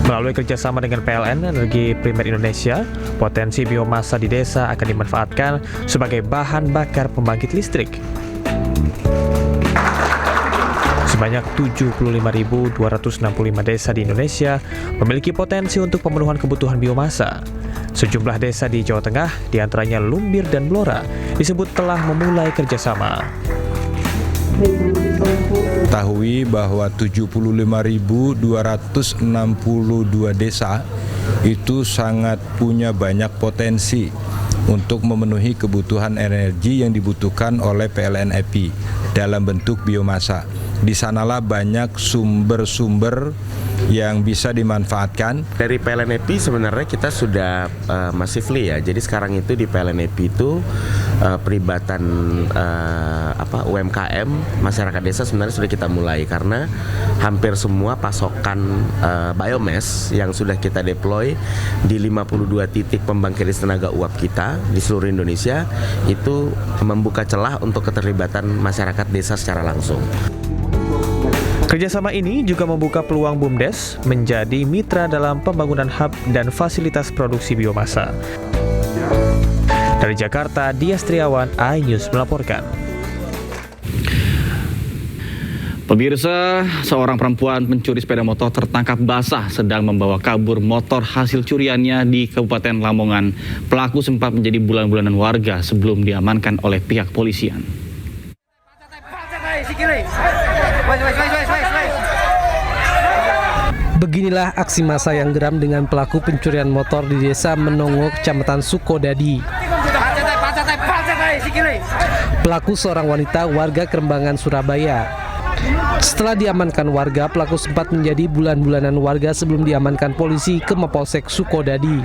Melalui kerjasama dengan PLN Energi Primer Indonesia, potensi biomasa di desa akan dimanfaatkan sebagai bahan bakar pembangkit listrik. Sebanyak 75.265 desa di Indonesia memiliki potensi untuk pemenuhan kebutuhan biomasa. Sejumlah desa di Jawa Tengah, diantaranya Lumbir dan Blora, disebut telah memulai kerjasama. Ketahui bahwa 75.262 desa itu sangat punya banyak potensi untuk memenuhi kebutuhan energi yang dibutuhkan oleh PLN EPI dalam bentuk biomasa. Di sanalah banyak sumber-sumber yang bisa dimanfaatkan. Dari PLN EPI sebenarnya kita sudah massively ya. Jadi sekarang itu di PLN EPI itu perlibatan UMKM masyarakat desa sebenarnya sudah kita mulai, karena hampir semua pasokan biomass yang sudah kita deploy di 52 titik pembangkit tenaga uap kita di seluruh Indonesia itu membuka celah untuk keterlibatan masyarakat desa secara langsung. Kerjasama ini juga membuka peluang BUMDes menjadi mitra dalam pembangunan hub dan fasilitas produksi biomasa. Dari Jakarta, Dias Triawan, iNews melaporkan. Pemirsa, seorang perempuan pencuri sepeda motor tertangkap basah sedang membawa kabur motor hasil curiannya di Kabupaten Lamongan. Pelaku sempat menjadi bulan-bulanan warga sebelum diamankan oleh pihak polisian. Beginilah aksi massa yang geram dengan pelaku pencurian motor di Desa Menongo, Kecamatan Sukodadi. Pelaku seorang wanita warga Kerembangan, Surabaya. Setelah diamankan warga, pelaku sempat menjadi bulan-bulanan warga sebelum diamankan polisi ke Mapolsek Sukodadi.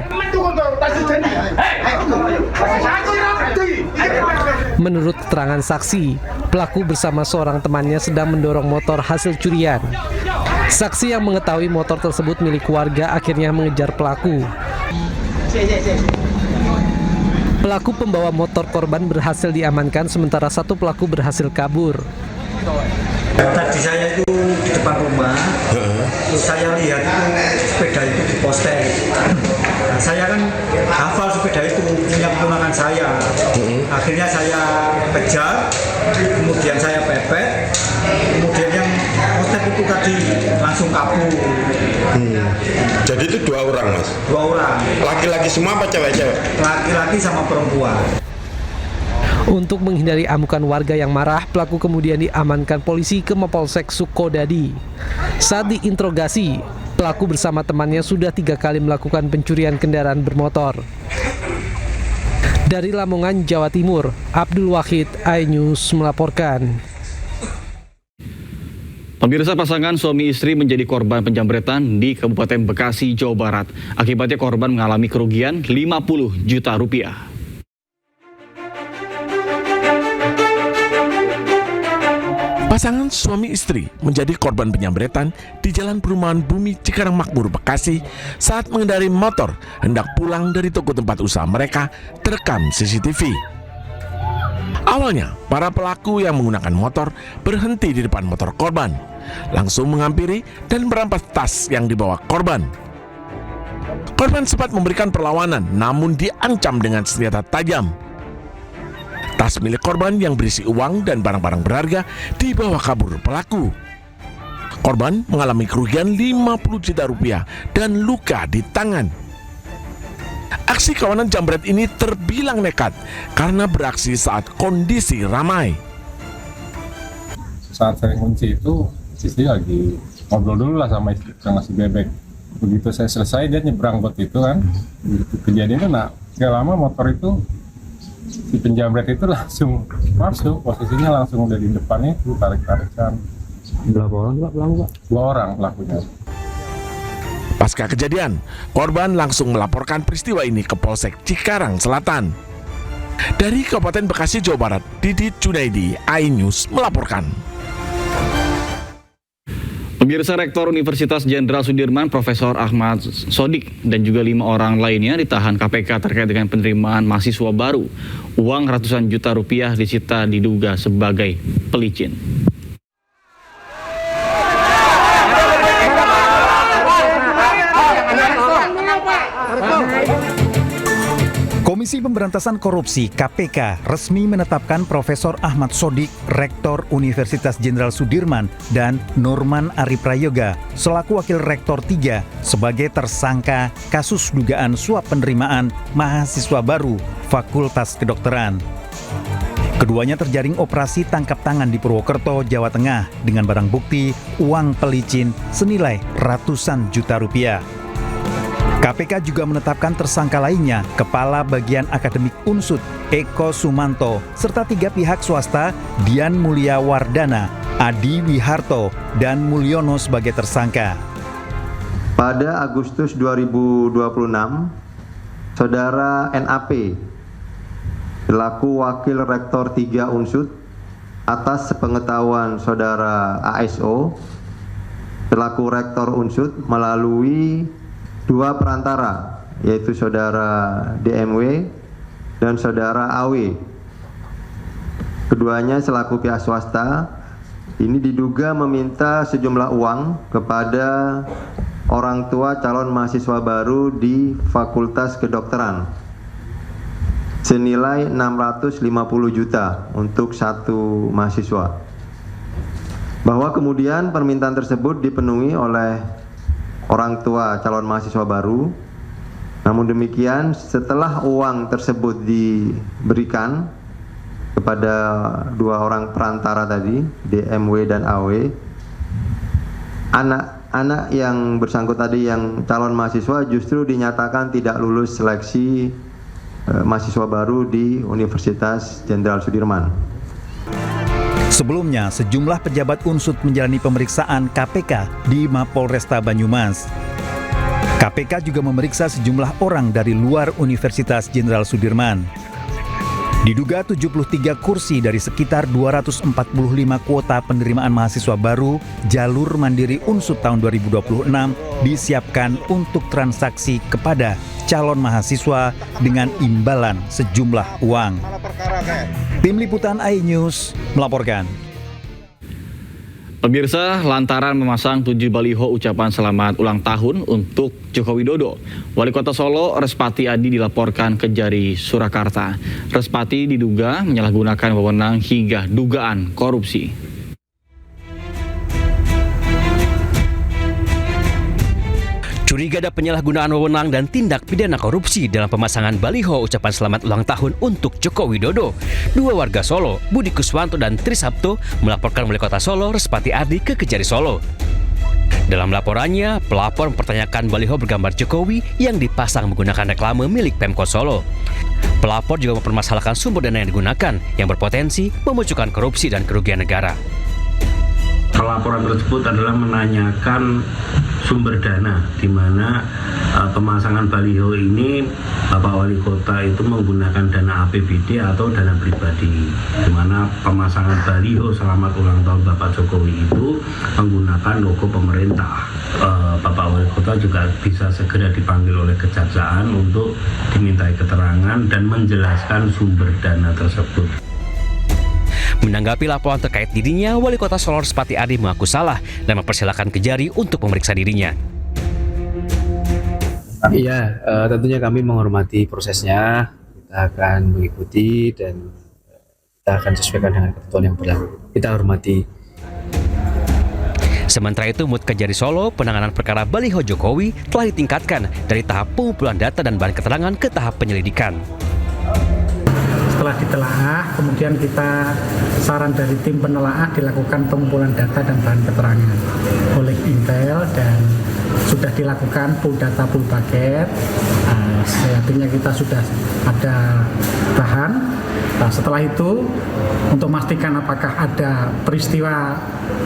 Menurut keterangan saksi, pelaku bersama seorang temannya sedang mendorong motor hasil curian. Saksi yang mengetahui motor tersebut milik warga akhirnya mengejar pelaku. Pelaku pembawa motor korban berhasil diamankan, sementara satu pelaku berhasil kabur. Tadi saya itu di depan rumah, terus saya lihat itu sepeda itu diposting. Nah, saya kan hafal sepeda itu punya keponakan saya. Akhirnya saya kejar, kemudian saya pepet, kemudian yang posting itu tadi langsung kabur. Jadi itu 2 orang, Mas? 2 orang. Laki-laki semua apa cewek-cewek? Laki-laki sama perempuan. Untuk menghindari amukan warga yang marah, pelaku kemudian diamankan polisi ke Mapolsek Sukodadi. Saat diinterogasi, pelaku bersama temannya sudah 3 kali melakukan pencurian kendaraan bermotor. Dari Lamongan, Jawa Timur, Abdul Wahid, iNews melaporkan. Pemirsa, pasangan suami istri menjadi korban penjamretan di Kabupaten Bekasi, Jawa Barat. Akibatnya korban mengalami kerugian 50 juta rupiah. Pasangan suami istri menjadi korban penyamretan di Jalan Perumahan Bumi Cikarang Makmur, Bekasi saat mengendarai motor hendak pulang dari toko tempat usaha mereka terekam CCTV. Awalnya, para pelaku yang menggunakan motor berhenti di depan motor korban, langsung menghampiri dan merampas tas yang dibawa korban. Korban sempat memberikan perlawanan, namun diancam dengan senjata tajam. Tas milik korban yang berisi uang dan barang-barang berharga dibawa kabur pelaku. Korban mengalami kerugian 50 juta rupiah dan luka di tangan. Aksi kawanan jambret ini terbilang nekat karena beraksi saat kondisi ramai. Saat saya kunci itu, istri lagi ngobrol dulu lah sama istri, ngasih bebek. Begitu saya selesai, dia nyebrang buat itu kan. Begitu kejadian itu, gak lama motor itu, si penjamret itu langsung masuk, posisinya langsung udah di depannya itu, tarik-tarikan. Berapa orang juga pelaku, Pak? 2 orang pelakunya. Pasca kejadian, korban langsung melaporkan peristiwa ini ke Polsek Cikarang Selatan. Dari Kabupaten Bekasi, Jawa Barat, Didit Junaidi, iNews melaporkan. Pemirsa, Rektor Universitas Jenderal Sudirman Profesor Ahmad Sodik dan juga 5 orang lainnya ditahan KPK terkait dengan penerimaan mahasiswa baru. Uang ratusan juta rupiah disita diduga sebagai pelicin. Komisi Pemberantasan Korupsi (KPK) resmi menetapkan Profesor Ahmad Sodik, Rektor Universitas Jenderal Sudirman, dan Nurman Ariprayoga selaku Wakil Rektor 3 sebagai tersangka kasus dugaan suap penerimaan mahasiswa baru Fakultas Kedokteran. Keduanya terjaring operasi tangkap tangan di Purwokerto, Jawa Tengah dengan barang bukti uang pelicin senilai ratusan juta rupiah. KPK juga menetapkan tersangka lainnya, Kepala Bagian Akademik Unsud Eko Sumanto, serta 3 pihak swasta, Dian Mulia Wardana, Adi Wiharto, dan Mulyono sebagai tersangka. Pada Agustus 2026, Saudara NAP, selaku Wakil Rektor 3 Unsud, atas sepengetahuan Saudara ASO, selaku Rektor Unsud melalui 2 perantara, yaitu Saudara DMW dan Saudara AW. Keduanya selaku pihak swasta, ini diduga meminta sejumlah uang kepada orang tua calon mahasiswa baru di Fakultas Kedokteran senilai 650 juta untuk 1 mahasiswa. Bahwa kemudian permintaan tersebut dipenuhi oleh orang tua calon mahasiswa baru. Namun demikian, setelah uang tersebut diberikan kepada 2 orang perantara tadi, DMW dan AW, anak-anak yang bersangkutan tadi yang calon mahasiswa justru dinyatakan tidak lulus seleksi mahasiswa baru di Universitas Jenderal Sudirman. Sebelumnya, sejumlah pejabat Unsud menjalani pemeriksaan KPK di Mapolresta Banyumas. KPK juga memeriksa sejumlah orang dari luar Universitas Jenderal Sudirman. Diduga 73 kursi dari sekitar 245 kuota penerimaan mahasiswa baru jalur mandiri Unsud tahun 2026 disiapkan untuk transaksi kepada calon mahasiswa dengan imbalan sejumlah uang. Tim Liputan iNews melaporkan. Pemirsa, lantaran memasang 7 baliho ucapan selamat ulang tahun untuk Joko Widodo, Wali Kota Solo Respati Adi dilaporkan ke Kejari Surakarta. Respati diduga menyalahgunakan wewenang hingga dugaan korupsi. Curiga ada penyalahgunaan wewenang dan tindak pidana korupsi dalam pemasangan baliho ucapan selamat ulang tahun untuk Joko Widodo. Dua warga Solo, Budi Kuswanto dan Tri Sabto, melaporkan Wali Kota Solo Respati Adi ke Kejari Solo. Dalam laporannya, pelapor mempertanyakan baliho bergambar Jokowi yang dipasang menggunakan reklame milik Pemkot Solo. Pelapor juga mempermasalahkan sumber dana yang digunakan yang berpotensi memunculkan korupsi dan kerugian negara. Laporan tersebut adalah menanyakan sumber dana, di mana pemasangan baliho ini Bapak Wali Kota itu menggunakan dana APBD atau dana pribadi, di mana pemasangan baliho selamat ulang tahun Bapak Jokowi itu menggunakan logo pemerintah. Bapak Wali Kota juga bisa segera dipanggil oleh Kejaksaan untuk dimintai keterangan dan menjelaskan sumber dana tersebut. Menanggapi laporan terkait dirinya, Wali Kota Solo Respati Adi mengaku salah dan mempersilahkan Kejari untuk memeriksa dirinya. Iya, tentunya kami menghormati prosesnya, kita akan mengikuti dan kita akan sesuaikan dengan ketentuan yang berlaku. Kita hormati. Sementara itu, Mut Kejari Solo, penanganan perkara baliho Jokowi telah ditingkatkan dari tahap pengumpulan data dan bahan keterangan ke tahap penyelidikan. Setelah ditelaah, kemudian kita saran dari tim penelaah dilakukan pengumpulan data dan bahan keterangan oleh Intel dan sudah dilakukan pool data pool paket. Artinya kita sudah ada bahan. Nah, setelah itu untuk memastikan apakah ada peristiwa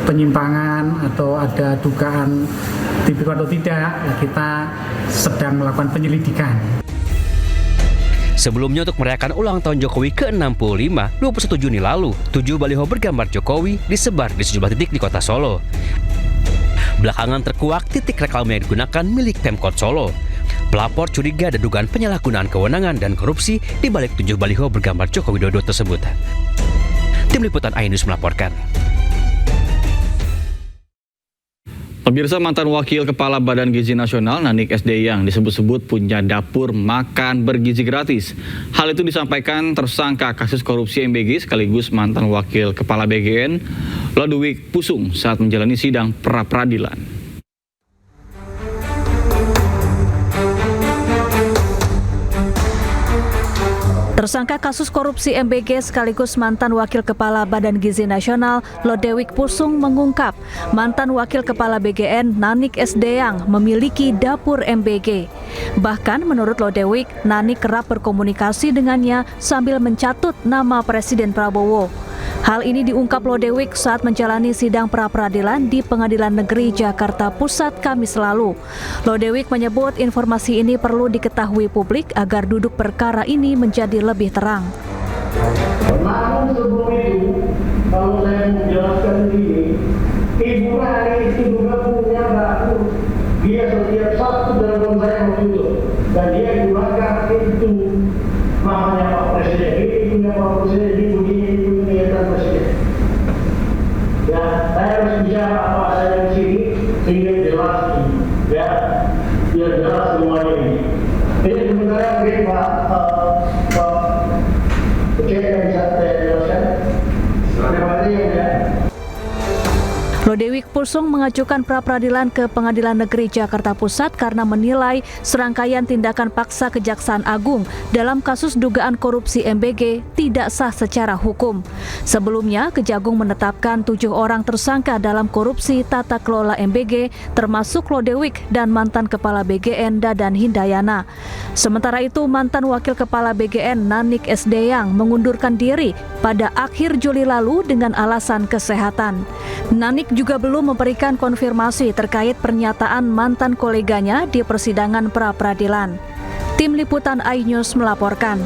penyimpangan atau ada dugaan tipikor atau tidak, ya kita sedang melakukan penyelidikan. Sebelumnya untuk merayakan ulang tahun Jokowi ke-65, 21 Juni lalu, 7 baliho bergambar Jokowi disebar di sejumlah titik di kota Solo. Belakangan terkuak titik reklame yang digunakan milik Pemkot Solo. Pelapor curiga ada dugaan penyalahgunaan kewenangan dan korupsi di balik 7 baliho bergambar Joko Widodo tersebut. Tim Liputan iNews melaporkan. Pemirsa, mantan Wakil Kepala Badan Gizi Nasional Nanik SD yang disebut-sebut punya dapur makan bergizi gratis. Hal itu disampaikan tersangka kasus korupsi MBG sekaligus mantan Wakil Kepala BGN Lodewijk Pusung saat menjalani sidang pra-peradilan. Tersangka kasus korupsi MBG sekaligus mantan Wakil Kepala Badan Gizi Nasional Lodewijk Pusung mengungkap mantan Wakil Kepala BGN Nanik Sdeang memiliki dapur MBG. Bahkan menurut Lodewijk, Nanik kerap berkomunikasi dengannya sambil mencatut nama Presiden Prabowo. Hal ini diungkap Lodewijk saat menjalani sidang pra-peradilan di Pengadilan Negeri Jakarta Pusat Kamis lalu. Lodewijk menyebut informasi ini perlu diketahui publik agar duduk perkara ini menjadi lebih terang. Namun sebelum itu, kalau saya menjelaskan ini, Ibu Nanik itu juga punya dapur. Dia setiap Sabtu telepon saya waktu itu, dan dia gunakan itu namanya Pak Presiden. Ini punya Pak Presiden, ini begini, Presiden. Ya, saya harus bicara apa saya di sini sehingga jelas, ya, biar jelas semuanya ini. Jadi sebenarnya mungkin Pak Presiden yang bisa saya jelaskan. Terima kasih ya. Lodewijk Pusung mengajukan pra-peradilan ke Pengadilan Negeri Jakarta Pusat karena menilai serangkaian tindakan paksa Kejaksaan Agung dalam kasus dugaan korupsi MBG tidak sah secara hukum. Sebelumnya, Kejagung menetapkan 7 orang tersangka dalam korupsi tata kelola MBG, termasuk Lodewijk dan mantan Kepala BGN Dadan Hindayana. Sementara itu, mantan Wakil Kepala BGN Nanik Sdeang mengundurkan diri pada akhir Juli lalu dengan alasan kesehatan. Nanik juga belum memberikan konfirmasi terkait pernyataan mantan koleganya di persidangan pra-peradilan. Tim Liputan iNews melaporkan.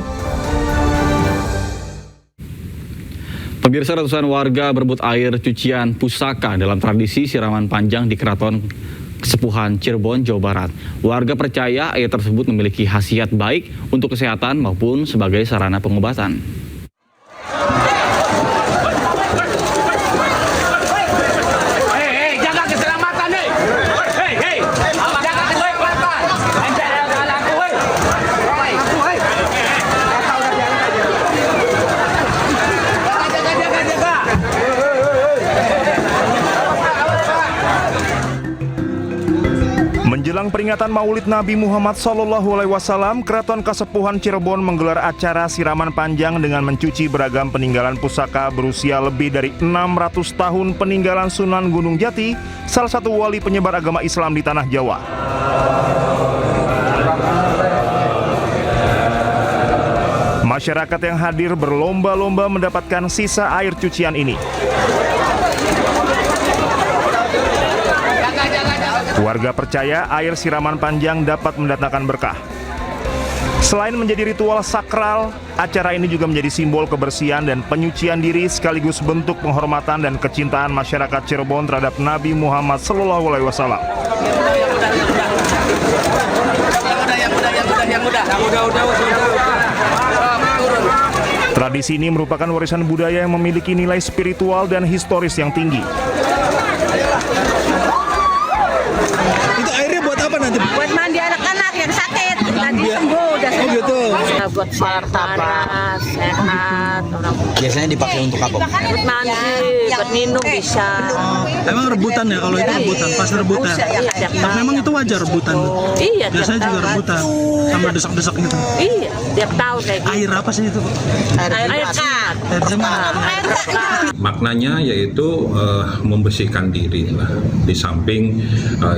Pemirsa, ratusan warga berebut air cucian pusaka dalam tradisi siraman panjang di Keraton Kesepuhan Cirebon, Jawa Barat. Warga percaya air tersebut memiliki khasiat baik untuk kesehatan maupun sebagai sarana pengobatan. Menjelang peringatan Maulid Nabi Muhammad SAW, Keraton Kasepuhan Cirebon menggelar acara siraman panjang dengan mencuci beragam peninggalan pusaka berusia lebih dari 600 tahun peninggalan Sunan Gunung Jati, salah satu wali penyebar agama Islam di tanah Jawa. Masyarakat yang hadir berlomba-lomba mendapatkan sisa air cucian ini. Warga percaya air siraman panjang dapat mendatangkan berkah. Selain menjadi ritual sakral, acara ini juga menjadi simbol kebersihan dan penyucian diri sekaligus bentuk penghormatan dan kecintaan masyarakat Cirebon terhadap Nabi Muhammad SAW. Tradisi ini merupakan warisan budaya yang memiliki nilai spiritual dan historis yang tinggi. Itu airnya buat apa nanti? Buat mandi anak-anak yang sakit, tadi sembuh, udah sembuh. Oh gitu. Buat panas, sehat. Biasanya dipakai untuk apa? Buat mandi, buat minum bisa. Emang rebutan ya kalau itu rebutan, pas rebutan. Nah, memang itu wajar rebutan. Iya. Biasanya juga rebutan, sama desak-desak gitu. Iya, tiap tahun kayak gitu. Air apa sih itu? Air kat. Maknanya yaitu membersihkan diri lah. Di samping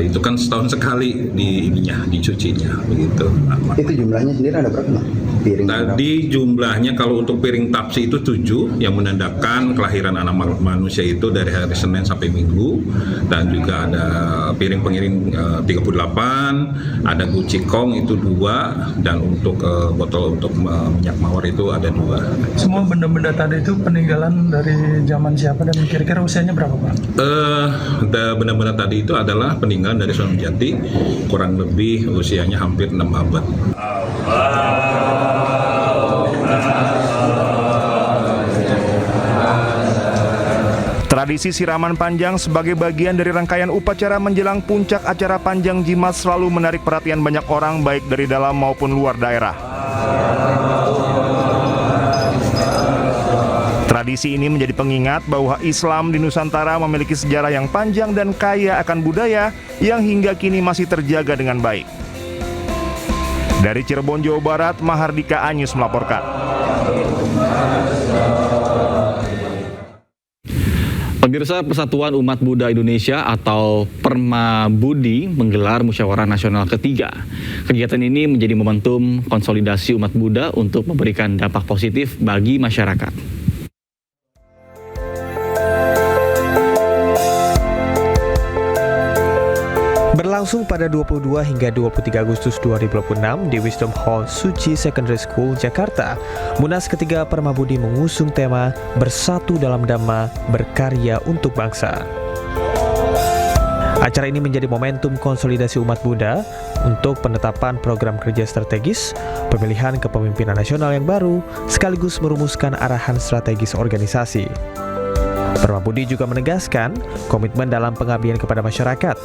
itu kan setahun sekali dicucinya begitu. Itu jumlahnya sendiri ada berapa? Tadi jumlahnya kalau untuk piring tapsi itu 7 yang menandakan kelahiran anak manusia itu dari hari Senin sampai Minggu, dan juga ada piring pengiring 38, ada gucikong itu 2, dan untuk botol untuk minyak mawar itu ada 2. Semua benda-benda tadi itu peninggalan dari zaman siapa dan kira-kira usianya berapa, Pak? Benda-benda tadi itu adalah peninggalan dari Sunan Jati, kurang lebih usianya hampir 6 abad. Tradisi siraman panjang sebagai bagian dari rangkaian upacara menjelang puncak acara Panjang Jimat selalu menarik perhatian banyak orang baik dari dalam maupun luar daerah. Tradisi ini menjadi pengingat bahwa Islam di Nusantara memiliki sejarah yang panjang dan kaya akan budaya yang hingga kini masih terjaga dengan baik. Dari Cirebon, Jawa Barat, Mahardika Anyus melaporkan. Pemirsa, Persatuan Umat Buddha Indonesia atau Permabudi menggelar musyawarah nasional ketiga. Kegiatan ini menjadi momentum konsolidasi umat Buddha untuk memberikan dampak positif bagi masyarakat. Berlangsung pada 22 hingga 23 Agustus 2026 di Wisdom Hall Suci Secondary School, Jakarta, Munas ketiga Permabudi mengusung tema Bersatu dalam Dhamma, Berkarya untuk Bangsa. Acara ini menjadi momentum konsolidasi umat Buddha untuk penetapan program kerja strategis, pemilihan kepemimpinan nasional yang baru, sekaligus merumuskan arahan strategis organisasi. Permabudi juga menegaskan komitmen dalam pengabdian kepada masyarakat,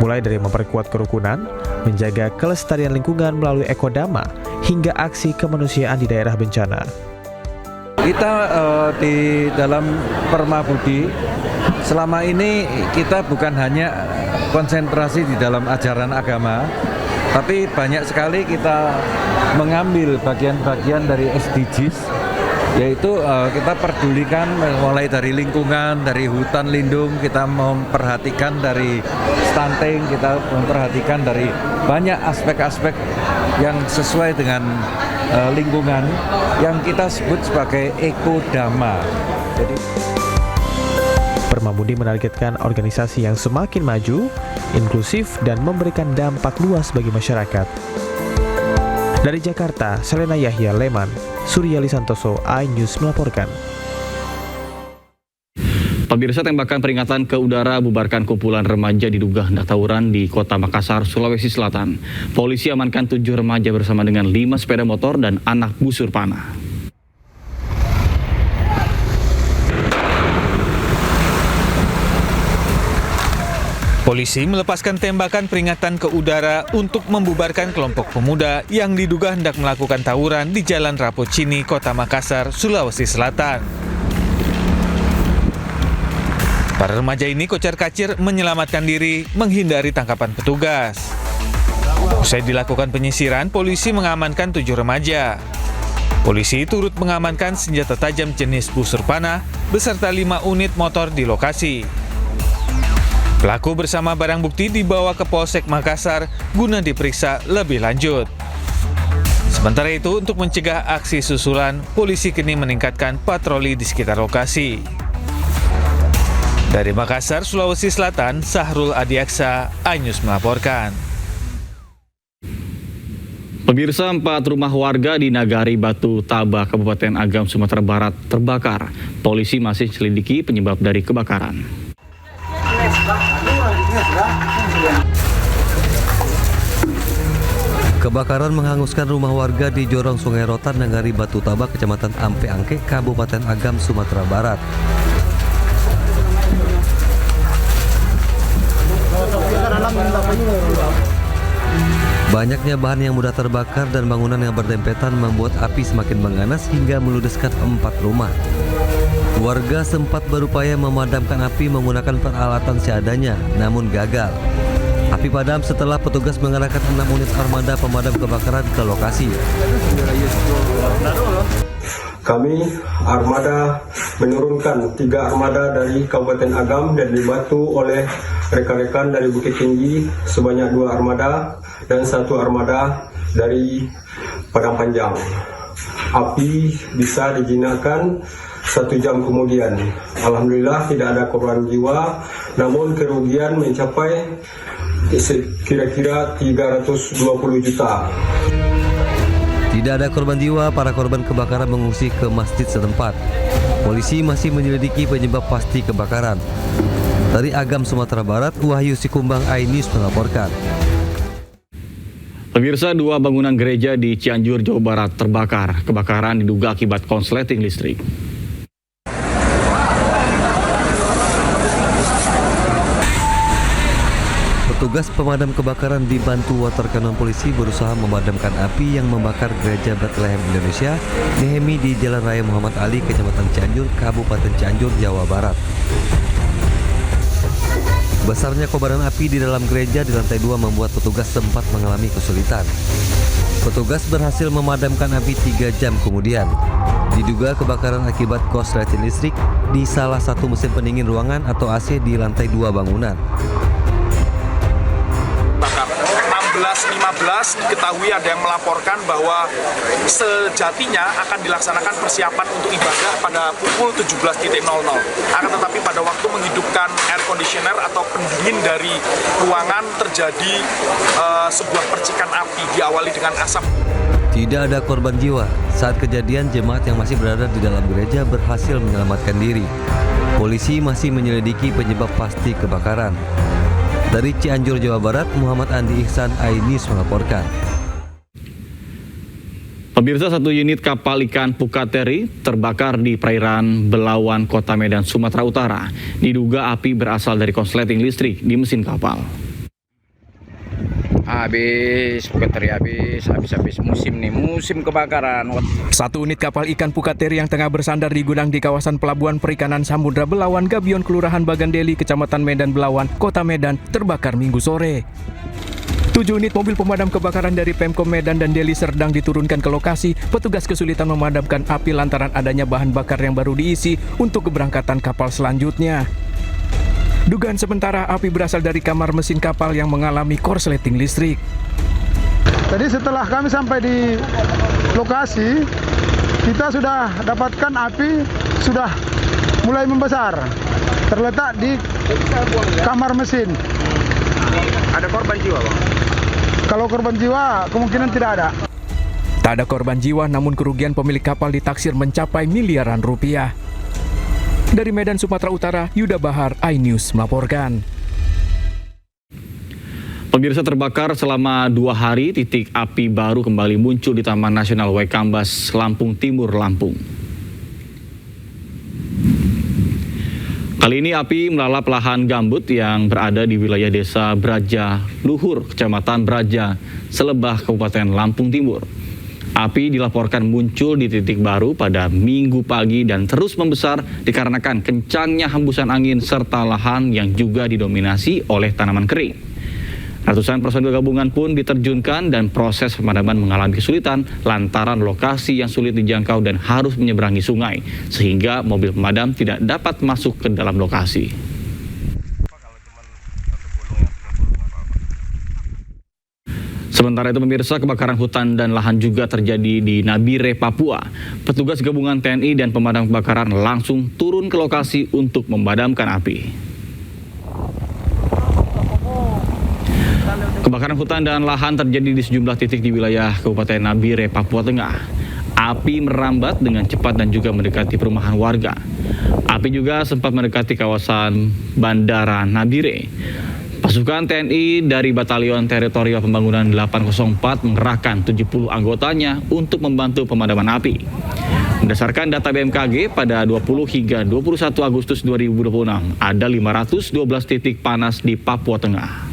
mulai dari memperkuat kerukunan, menjaga kelestarian lingkungan melalui ekodhamma, hingga aksi kemanusiaan di daerah bencana. Kita di dalam Permabudi selama ini kita bukan hanya konsentrasi di dalam ajaran agama, tapi banyak sekali kita mengambil bagian-bagian dari SDGs, yaitu kita pedulikan mulai dari lingkungan, dari hutan lindung, kita memperhatikan dari stunting, kita memperhatikan dari banyak aspek-aspek yang sesuai dengan lingkungan yang kita sebut sebagai ekodhamma. Jadi Permabudi menargetkan organisasi yang semakin maju, inklusif, dan memberikan dampak luas bagi masyarakat. Dari Jakarta, Selena Yahya Leman, Suryali Santoso, iNews melaporkan. Pemirsa, tembakan peringatan ke udara bubarkan kumpulan remaja diduga hendak tawuran di Kota Makassar, Sulawesi Selatan. Polisi amankan 7 remaja bersama dengan 5 sepeda motor dan anak busur panah. Polisi melepaskan tembakan peringatan ke udara untuk membubarkan kelompok pemuda yang diduga hendak melakukan tawuran di Jalan Rapocini, Kota Makassar, Sulawesi Selatan. Para remaja ini kocar-kacir menyelamatkan diri menghindari tangkapan petugas. Usai dilakukan penyisiran, polisi mengamankan 7 remaja. Polisi turut mengamankan senjata tajam jenis busur panah beserta 5 unit motor di lokasi. Pelaku bersama barang bukti dibawa ke Polsek Makassar guna diperiksa lebih lanjut. Sementara itu, untuk mencegah aksi susulan, polisi kini meningkatkan patroli di sekitar lokasi. Dari Makassar, Sulawesi Selatan, Sahrul Adiaksa, iNews melaporkan. Pemirsa, 4 rumah warga di Nagari Batu Taba, Kabupaten Agam, Sumatera Barat terbakar. Polisi masih selidiki penyebab dari kebakaran. Kebakaran menghanguskan rumah warga di Jorong Sungai Rotan, Nagari Batu Taba, Kecamatan Ampe Angke, Kabupaten Agam, Sumatera Barat. Banyaknya bahan yang mudah terbakar dan bangunan yang berdempetan membuat api semakin mengganas hingga meludeskan 4 rumah. Warga sempat berupaya memadamkan api menggunakan peralatan seadanya, namun gagal. Api padam setelah petugas mengerahkan 6 unit armada pemadam kebakaran ke lokasi. Kami armada menurunkan 3 armada dari Kabupaten Agam dan dibantu oleh rekan-rekan dari Bukit Tinggi sebanyak 2 armada dan 1 armada dari Padang Panjang. Api bisa dijinakkan 1 jam kemudian. Alhamdulillah tidak ada korban jiwa, namun kerugian mencapai kira-kira 320 juta. Tidak ada korban jiwa, para korban kebakaran mengungsi ke masjid setempat. Polisi masih menyelidiki penyebab pasti kebakaran. Dari Agam, Sumatera Barat, Wahyu Sikumbang, iNews melaporkan. Pemirsa, 2 bangunan gereja di Cianjur, Jawa Barat terbakar. Kebakaran diduga akibat konsleting listrik. Petugas pemadam kebakaran dibantu water cannon polisi berusaha memadamkan api yang membakar gereja Bethlehem Indonesia Nehemi di Jalan Raya Muhammad Ali, Kecamatan Cianjur, Kabupaten Cianjur, Jawa Barat. Besarnya kobaran api di dalam gereja di lantai 2 membuat petugas sempat mengalami kesulitan. Petugas berhasil memadamkan api 3 jam kemudian. Diduga kebakaran akibat korsleting listrik di salah satu mesin pendingin ruangan atau AC di lantai 2 bangunan. 16.15 diketahui ada yang melaporkan bahwa sejatinya akan dilaksanakan persiapan untuk ibadah pada pukul 17.00. Akan tetapi pada waktu menghidupkan air conditioner atau pendingin dari ruangan terjadi sebuah percikan api diawali dengan asap. Tidak ada korban jiwa. Saat kejadian, jemaat yang masih berada di dalam gereja berhasil menyelamatkan diri. Polisi masih menyelidiki penyebab pasti kebakaran. Dari Cianjur, Jawa Barat, Muhammad Andi Ihsan, iNews melaporkan. Pemirsa, 1 unit kapal ikan Pukateri terbakar di perairan Belawan, Kota Medan, Sumatera Utara. Diduga api berasal dari konsleting listrik di mesin kapal. Pukateri habis musim nih, musim kebakaran. 1 unit kapal ikan Pukateri yang tengah bersandar di gudang di kawasan Pelabuhan Perikanan Samudra Belawan, Gabion, Kelurahan Bagandeli, Kecamatan Medan Belawan, Kota Medan, terbakar Minggu sore. 7 unit mobil pemadam kebakaran dari Pemkom Medan dan Deli Serdang diturunkan ke lokasi. Petugas kesulitan memadamkan api lantaran adanya bahan bakar yang baru diisi untuk keberangkatan kapal selanjutnya. Dugaan sementara api berasal dari kamar mesin kapal yang mengalami korsleting listrik. Jadi setelah kami sampai di lokasi, kita sudah dapatkan api sudah mulai membesar, terletak di kamar mesin. Ada korban jiwa, Bang? Kalau korban jiwa kemungkinan tidak ada. Tak ada korban jiwa, namun kerugian pemilik kapal ditaksir mencapai miliaran rupiah. Dari Medan, Sumatera Utara, Yuda Bahar, iNews melaporkan. Pemirsa, terbakar selama 2 hari, titik api baru kembali muncul di Taman Nasional Waikambas, Lampung Timur, Lampung. Kali ini api melalap lahan gambut yang berada di wilayah desa Braja Luhur, Kecamatan Braja, Selebah, Kabupaten Lampung Timur. Api dilaporkan muncul di titik baru pada Minggu pagi dan terus membesar dikarenakan kencangnya hembusan angin serta lahan yang juga didominasi oleh tanaman kering. Ratusan personil gabungan pun diterjunkan dan proses pemadaman mengalami kesulitan lantaran lokasi yang sulit dijangkau dan harus menyeberangi sungai, sehingga mobil pemadam tidak dapat masuk ke dalam lokasi. Sementara itu pemirsa, kebakaran hutan dan lahan juga terjadi di Nabire, Papua. Petugas gabungan TNI dan pemadam kebakaran langsung turun ke lokasi untuk memadamkan api. Kebakaran hutan dan lahan terjadi di sejumlah titik di wilayah Kabupaten Nabire, Papua Tengah. Api merambat dengan cepat dan juga mendekati perumahan warga. Api juga sempat mendekati kawasan Bandara Nabire. Pasukan TNI dari Batalion Teritorial Pembangunan 804 mengerahkan 70 anggotanya untuk membantu pemadaman api. Berdasarkan data BMKG, pada 20 hingga 21 Agustus 2026, ada 512 titik panas di Papua Tengah.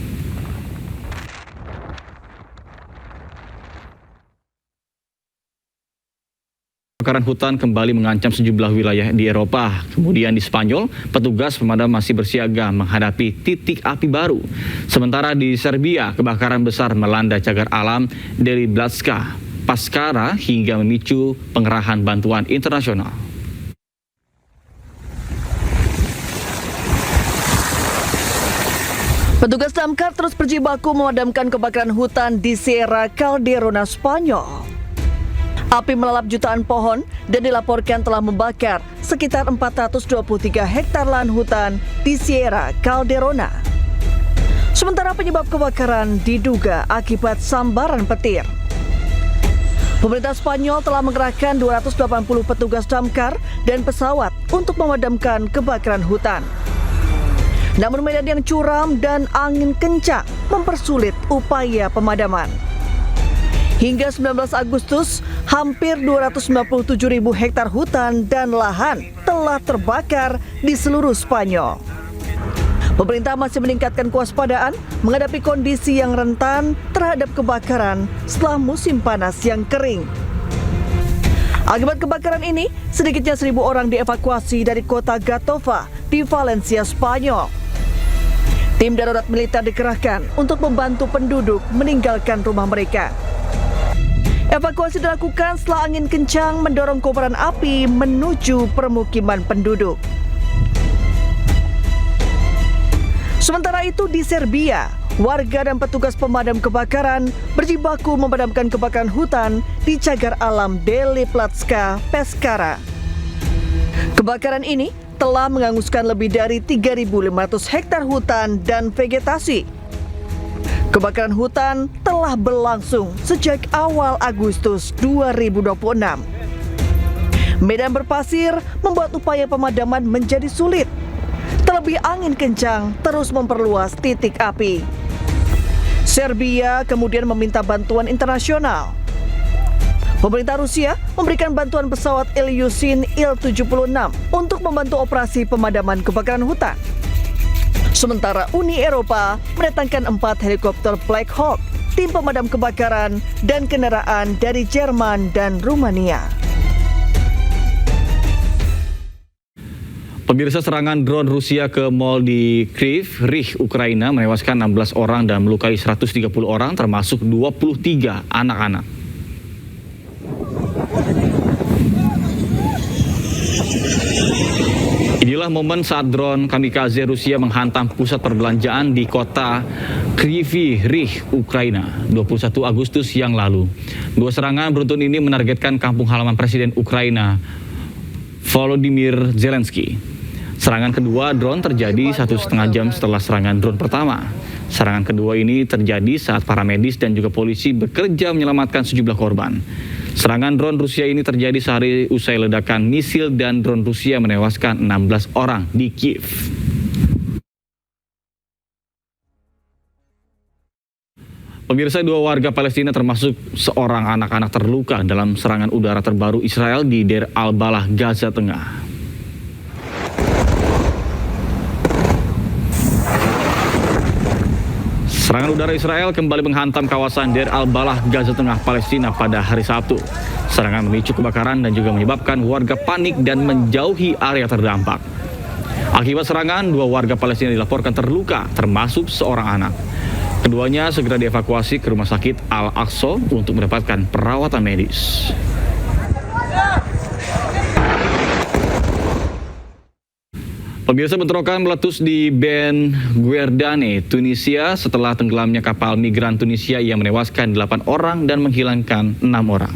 Kebakaran hutan kembali mengancam sejumlah wilayah di Eropa. Kemudian di Spanyol, petugas pemadam masih bersiaga menghadapi titik api baru. Sementara di Serbia, kebakaran besar melanda cagar alam Deli Blatska, Paskara hingga memicu pengerahan bantuan internasional. Petugas damkar terus berjibaku memadamkan kebakaran hutan di Sierra Calderona, Spanyol. Api melalap jutaan pohon dan dilaporkan telah membakar sekitar 423 hektar lahan hutan di Sierra Calderona. Sementara penyebab kebakaran diduga akibat sambaran petir. Pemerintah Spanyol telah mengerahkan 280 petugas damkar dan pesawat untuk memadamkan kebakaran hutan. Namun medan yang curam dan angin kencang mempersulit upaya pemadaman. Hingga 19 Agustus, hampir 297.000 hektar hutan dan lahan telah terbakar di seluruh Spanyol. Pemerintah masih meningkatkan kewaspadaan menghadapi kondisi yang rentan terhadap kebakaran setelah musim panas yang kering. Akibat kebakaran ini, sedikitnya 1.000 orang dievakuasi dari kota Gatova di Valencia, Spanyol. Tim darurat militer dikerahkan untuk membantu penduduk meninggalkan rumah mereka. Evakuasi dilakukan setelah angin kencang mendorong kobaran api menuju permukiman penduduk. Sementara itu di Serbia, warga dan petugas pemadam kebakaran berjibaku memadamkan kebakaran hutan di cagar alam Deli Blatska, Paskara. Kebakaran ini telah menghanguskan lebih dari 3.500 hektar hutan dan vegetasi. Kebakaran hutan telah berlangsung sejak awal Agustus 2026. Medan berpasir membuat upaya pemadaman menjadi sulit. Terlebih angin kencang terus memperluas titik api. Serbia kemudian meminta bantuan internasional. Pemerintah Rusia memberikan bantuan pesawat Ilyushin Il-76 untuk membantu operasi pemadaman kebakaran hutan. Sementara Uni Eropa mendatangkan 4 helikopter Black Hawk, tim pemadam kebakaran, dan kendaraan dari Jerman dan Rumania. Pemirsa, serangan drone Rusia ke mal di Kryvyi Rih, Ukraina menewaskan 16 orang dan melukai 130 orang, termasuk 23 anak-anak. Inilah momen saat drone kamikaze Rusia menghantam pusat perbelanjaan di kota Kryvyi Rih, Ukraina, 21 Agustus yang lalu. Dua serangan beruntun ini menargetkan kampung halaman Presiden Ukraina, Volodymyr Zelensky. Serangan kedua drone terjadi 1,5 jam setelah serangan drone pertama. Serangan kedua ini terjadi saat para medis dan juga polisi bekerja menyelamatkan sejumlah korban. Serangan drone Rusia ini terjadi sehari usai ledakan misil dan drone Rusia menewaskan 16 orang di Kiev. Pemirsa, 2 warga Palestina termasuk seorang anak-anak terluka dalam serangan udara terbaru Israel di Deir al-Balah, Gaza Tengah. Serangan udara Israel kembali menghantam kawasan Deir al-Balah, Gaza Tengah, Palestina pada hari Sabtu. Serangan memicu kebakaran dan juga menyebabkan warga panik dan menjauhi area terdampak. Akibat serangan, 2 warga Palestina dilaporkan terluka, termasuk seorang anak. Keduanya segera dievakuasi ke Rumah Sakit Al-Aqsa untuk mendapatkan perawatan medis. Pemirsa, bentrokan meletus di Ben Guerdane, Tunisia setelah tenggelamnya kapal migran Tunisia yang menewaskan 8 orang dan menghilangkan 6 orang.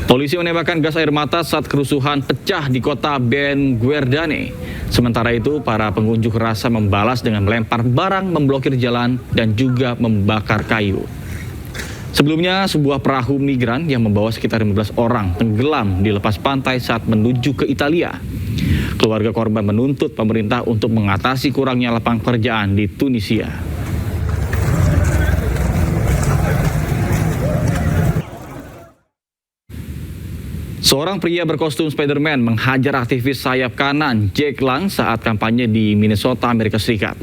Polisi menembakkan gas air mata saat kerusuhan pecah di kota Ben Guerdane. Sementara itu, para pengunjuk rasa membalas dengan melempar barang, memblokir jalan, dan juga membakar kayu. Sebelumnya, sebuah perahu migran yang membawa sekitar 15 orang tenggelam di lepas pantai saat menuju ke Italia. Keluarga korban menuntut pemerintah untuk mengatasi kurangnya lapangan pekerjaan di Tunisia. Seorang pria berkostum Spider-Man menghajar aktivis sayap kanan Jake Lang saat kampanye di Minnesota, Amerika Serikat.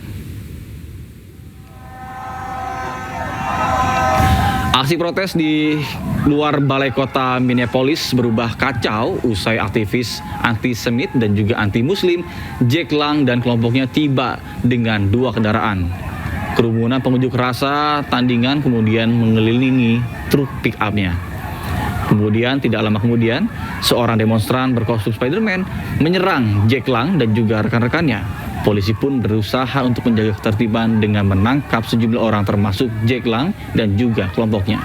Aksi protes di luar balai kota Minneapolis berubah kacau usai aktivis anti-Semit dan juga anti-Muslim Jake Lang dan kelompoknya tiba dengan 2 kendaraan. Kerumunan pengunjuk rasa tandingan kemudian mengelilingi truk pick-up-nya. Kemudian tidak lama kemudian, seorang demonstran berkostum Spider-Man menyerang Jake Lang dan juga rekan-rekannya. Polisi pun berusaha untuk menjaga ketertiban dengan menangkap sejumlah orang termasuk Jake Lang dan juga kelompoknya.